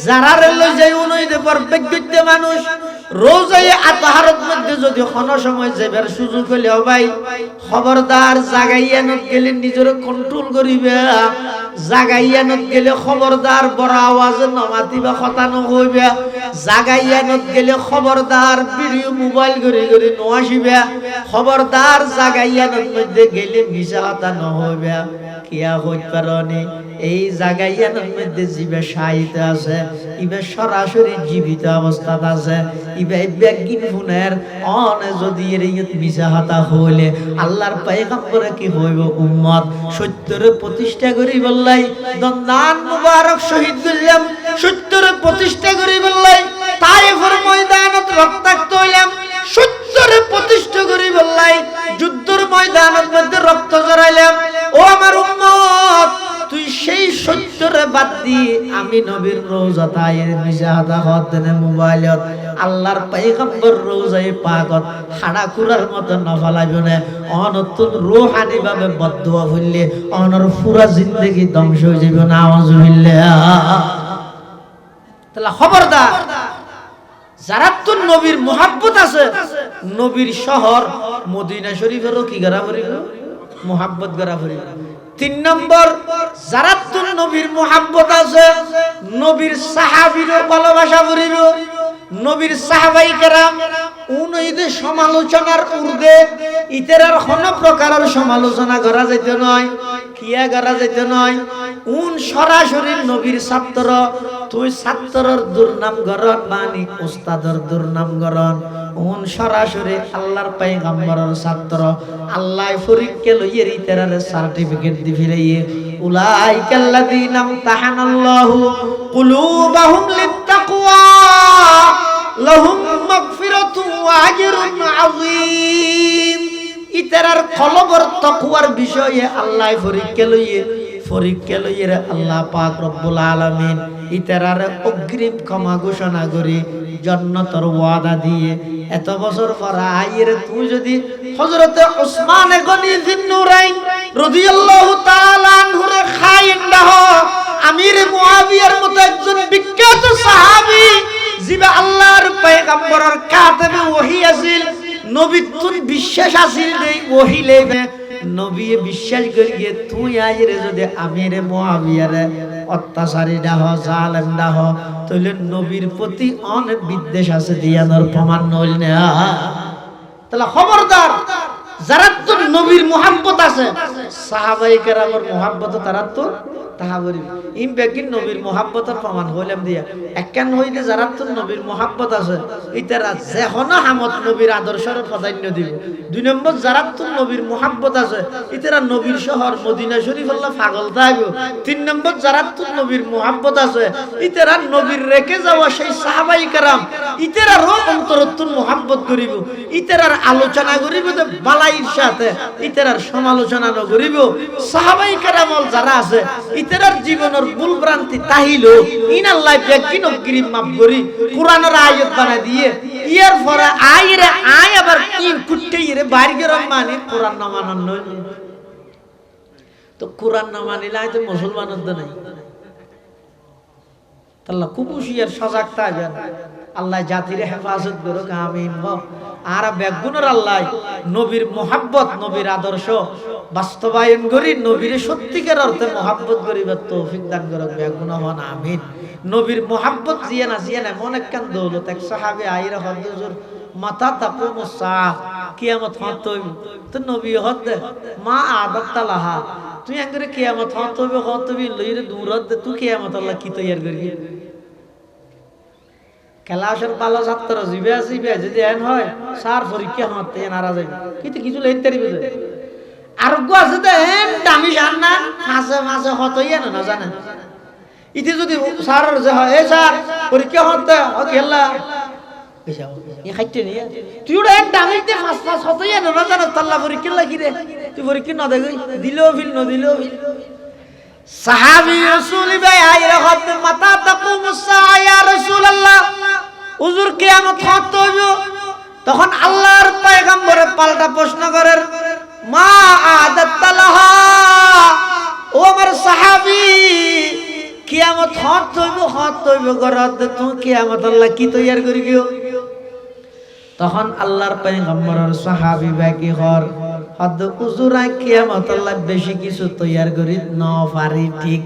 যারারে লই যাই উনইতে পারফেক্ট মানুষ রোজায়ে আতহারত মধ্যে যদি কোনো সময় যাবার সুযোগ হলে ভাই খবরদার জাগাইয়া নত গেলে নিজের কন্ট্রোল করিবে, জাগাইয়া নত গেলে খবরদার বড় আওয়াজে নমাতিবা কথা নহইবে, জাগাইয়া নত গেলে খবরদার ভিডিও মোবাইল করে করে নআসিবে, খবরদার জাগাইয়া নত মধ্যে গেলে মিছা কথা নহইবে। কিয়া হইত পারনি এই জাগাইয়ানের মধ্যে জিবে সাহিত্য আছে, ইবে সরাসরি জীবিত অবস্থাত আছে, ইবে বেগিন ফুনের অনে যদি এর মিছা হতা হইলে আল্লাহর পয়গম্বরে কি হইব উম্মত সত্যরে প্রতিষ্ঠা করি বললাই দন্দান মুবারক শহীদ করলাম, সত্যরে প্রতিষ্ঠা করি বললাই তায়েফের ময়দানত রক্তাক্ত হইলাম, সত্যরে প্রতিষ্ঠা করি বললাই যুদ্ধের ময়দানের মধ্যে রক্ত ঝরাইলাম। ও আমার উম্মত তুই সেই সত্যরে বাদ দি আমি নবীর রওজা তায়ের মিজাদা হদনে মোবাইলত আল্লাহর পয়গম্বর রওজায়ে পাকত হাড়া কুরার মত নফলাইব না, অনতুন রূহানি ভাবে বদদুয়া হইলে অনর পুরা জিন্দেগি ধ্বংস হয়ে যাবে না। আউযুবিল্লাহ। তাহলে খবরদার যারা তো নবীর মুহাব্বত আছে, নবীর শহর মদিনা শরীফেরও কি গড়া ভরিব মুহাব্বত গড়া ভরিব। 3 নম্বর যারা তো নবীর মুহাব্বত আছে, নবীর সাহাবীরও ভালোবাসা ভরিব। নবীর সাহাবাই কেরাম উনইদে সমালোচনার ঊর্ধ্বে ইতেরার কোন প্রকারের সমালোচনা করা যেত নয়, কিয়া করা যেত নয়। উন সরাসরি নবীর ছাত্র, তুই ছাত্রর দুর্নাম গরণ বানি উস্তাদর দুর্নাম গরণ। উন সরাসরি আল্লাহর পয়গম্বরের ছাত্র, আল্লাহ ফরিককে লইয়ে ইতেরার সার্টিফিকেট দি ফিরাইয়ে উলাইকাল্লাযীনা আমতাহানাল্লাহু কুলুবাহুম লিত্তাকওয়া লাহুম মাগফিরাতুন ওয়া আজরুন আযীম। ইতারার কলবর তাকওয়ার বিষয়ে আল্লাহ ফরিককে লইয়ে আল্লাহ পাক রব্বুল আলামিন ইতারার অগ্রিম ক্ষমা ঘোষণা করে জান্নাতের ওয়াদা দিয়ে এত বছর পর আইয়ের তুই যদি হযরতে উসমান গনি যিন্নুরাইন রাদিয়াল্লাহু তাআলা আনহুরে খায়েন দাও, আমির মুয়াবিয়ার মতো একজন বিখ্যাত সাহাবী যিবা আল্লাহর পয়গম্বরের কাতেবে ওহী আছিল, নবীতুন বিশ্বাস আছিল দেই ওহী লেবে নবী বিশ্বাস করিয়ে তুই আইরে যদি আমির মুয়াবিয়ারে অত্যাচারী দাহ জালেম দাহ তাহলে নবীর প্রতি অনেক বিদ্বেষ আছে দিয়ানোর প্রমাণ নইল না। তাহলে খবরদার যারা তো নবীর মুহাব্বত আছে, সাহাবায়ে কেরামের মুহাব্বত তারা তো তাহাবরি ইম বেগিন নবীর মুহাব্বতের প্রমাণ হইলাম দিয়া একখান হইলে যারা তো নবীর মুহাব্বত আছে ইতারা যেহনা হামত নবীর আদর্শের প্রাধান্য দিব। 2 নম্বর যারা তো নবীর মুহাব্বত আছে ইতারা নবীর শহর মদিনা শরীফ আল্লাহ পাগল থাকবে। 3 নম্বর যারা তো নবীর মুহাব্বত আছে ইতারা নবীর রেখে যাওয়া সেই সাহাবায়ে কেরাম ইতারারও অন্তরত্বর মুহাব্বত করিব, ইতারার আলোচনা করিব যে বালাইর সাথে, ইতারার সমালোচনা ন করিব। সাহাবায়ে কেরাম যারা আছে ইতারার জীবনের ভুল ভ্রান্তি তাহিল ইনাল্লাহ বেগিন গরিব মাফ করি কোরআনের আয়াত বানা দিয়ে ইয়ার পরে আইরে আই আবার কি কুট্টে ইরে বাইরে মানে কোরআন না মানন নয়। তো কোরআন না মানিলে তো মুসলমানের তো নাই। আল্লাহ খুব হুঁশিয়ার সজাগ থাকবেন, আল্লাহ জাতির হেফাজত করুক আমিন। আর বেগুনের আল্লাহ নবীর মুহাব্বত নবীর আদর্শ বাস্তবায়ন করি নবীর সত্যিকার অর্থে মুহাব্বত করিবার তৌফিক দান করুক বেগুন হন আমিন। নবীর মুহাব্বত জিয়া না এমন একখান দৌলত। এক সাহাবী আইরা হযুর মাথা তাকুমু সাআহ কিয়ামত হতইব তো নবী হদ মা আদাতালাহা তুই আঙ্গরে কিয়ামত হতইব লইরে দূরত তুই কিয়ামত আল্লাহ কি তৈয়ার করবি। ক্লাসের পালা ছাত্র জিবে আসিবে যদি এন হয় সার পরীক্ষা হতে নারাজ হইবে কিন্তু কিছু লইতে পারিবে আরোগ্য আছে তো এন দামি জান না মাসে মাসে হতই না জানেন। ইতি যদি স্যার যে হয় এই স্যার পরীক্ষা হতে খেলা ই খাইতে নি তুই ওটা এক ডাঙিতে ফাঁস ফাঁস হতই না না জানো তাল্লা পরীক্ষা লাগি রে তুই পরীক্ষা না দেখই দিলেও ফিল ন দিলেও ফিল সাহাবী রাসূল ভাই আইরা হতে মাতা তাকুমুস সাআ ইয়া রাসূলুল্লাহ হুজুর কিয়ামত হত হইব তখন আল্লাহর পয়গম্বরে পাল্টা প্রশ্ন করেন মা আদাতালাহা ও আমার সাহাবী কিয়ামত হত হইব গরাদ তুই কিয়ামত আল্লাহ কি তৈয়ার করি গিও তখন আল্লাহর পয়গম্বরের সাহাবী বাকি হর হদ হুজুর কিয়ামত আল্লাহ বেশি কিছু তৈয়ার করি না পারি ঠিক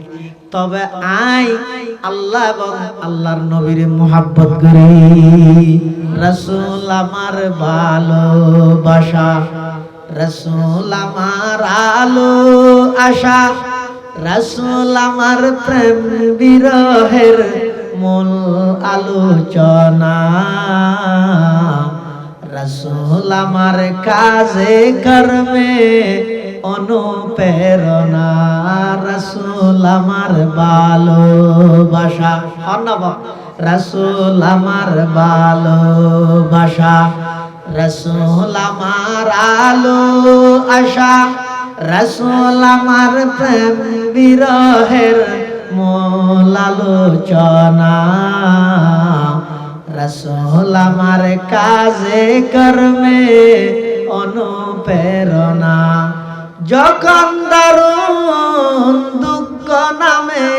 তবে আই আল্লাহ এবং আল্লাহর নবীর মুহাব্বত করি রাসূল আমার ভালোবাসা রাসূল আমার আলো আশা রাসূল আমার প্রেম বিরহের মূল আলোচনা রাসূল আমার কাজে কর্মে অনুপ্রেরণা রাসূল আমার ভালোবাসা রাসূল আমার ভালোবাসা রাসূল আমার আলো আশা রাসূল আমার প্রেম বিরহের মূল আলোচনা রাসূল আমার কাজে কর্মে অনুপ্রেরণা যখন দারুণ দুঃখ নামে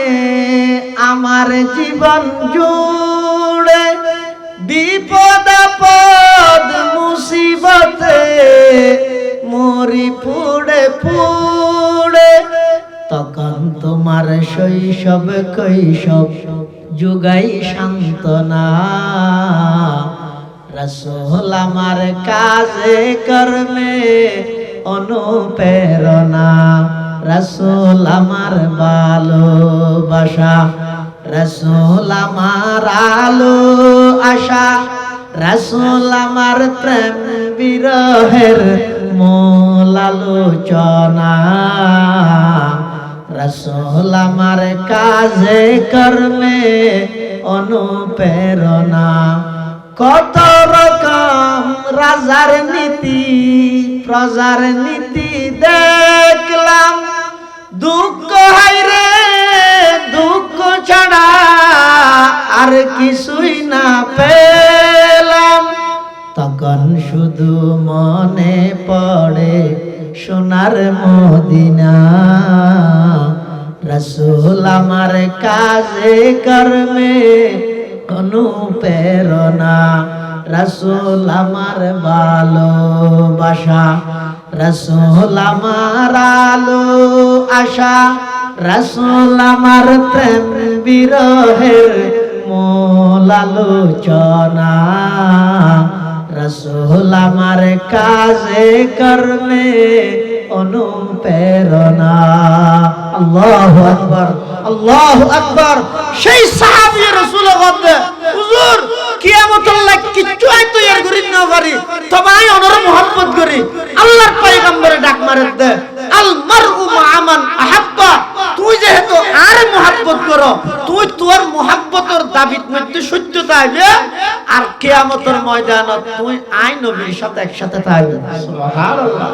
আমার জীবন জুড়ে বিপদ আপদ মুসিবতে মরি পুড়ে পুড়ে তখন তোমার শৈশব কৈশব যুগাই সান্ত্বনা রাসূল আমার কাজে কর্মে অনুপ্রেরণা রাসূল আমার ভালোবাসা রাসূল আমার আলো আশা রাসূল আমার প্রেম বিরহের মূল আলোচনা রাসূল আমার কাজে কর্মে অনুপ্রেরণা কত রকম রাজার নীতি প্রজার নীতি দেখলাম দুঃখ হাইরে দুঃখ ছাড়া আর কিছুই না পেলাম তখন শুধু মনে পড়ে সোনার মদিনা রাসূল আমার কাজে কর্মে অনুপ্রেরণা রাসূল আমার ভালোবাসা রাসূল আমার আলো আশা রাসূল আমার প্রেম বিরহের মূল আলোচনা রাসূল আমার কাজে কর্মে অনুপ্রেরণা আল্লাহু আকবার আল্লাহু আকবার সেই সাহাবী রাসূল গদে হুজুর কিয়ামতের লাগ কিচ্ছু আই তৈয়ার করি না পারি তোমায় অনর মোহাব্বত করি আল্লাহর পয়গম্বরে ডাক মারে দে আল মারউ মা'মান আহাব্বা তুই যেহেতু আর মোহাব্বত করো তুই তোর মোহাব্বতের দাবিত মধ্যে সত্যতা আইবে আর কিয়ামতের ময়দানত তুই আই নবীর সাথে একসাথে থাকবে সুবহানাল্লাহ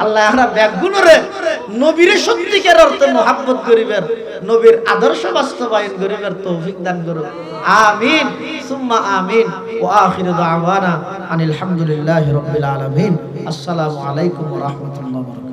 আল্লাহ আমরা ব্যাগুনরে নবীর সত্যিকার অর্থে মোহাব্বত করিবের নবীর আদর্শ বাস্তবায়ন করিবের তৌফিক দান করুন আমিন সুম্মা আমিন ওয়া আখিরু দাওয়ানা আনিল হামদুলিল্লাহি রাব্বিল আলামিন আসসালামু আলাইকুম ওয়া রাহমাতুল্লাহি ওয়া বারাকাতুহু।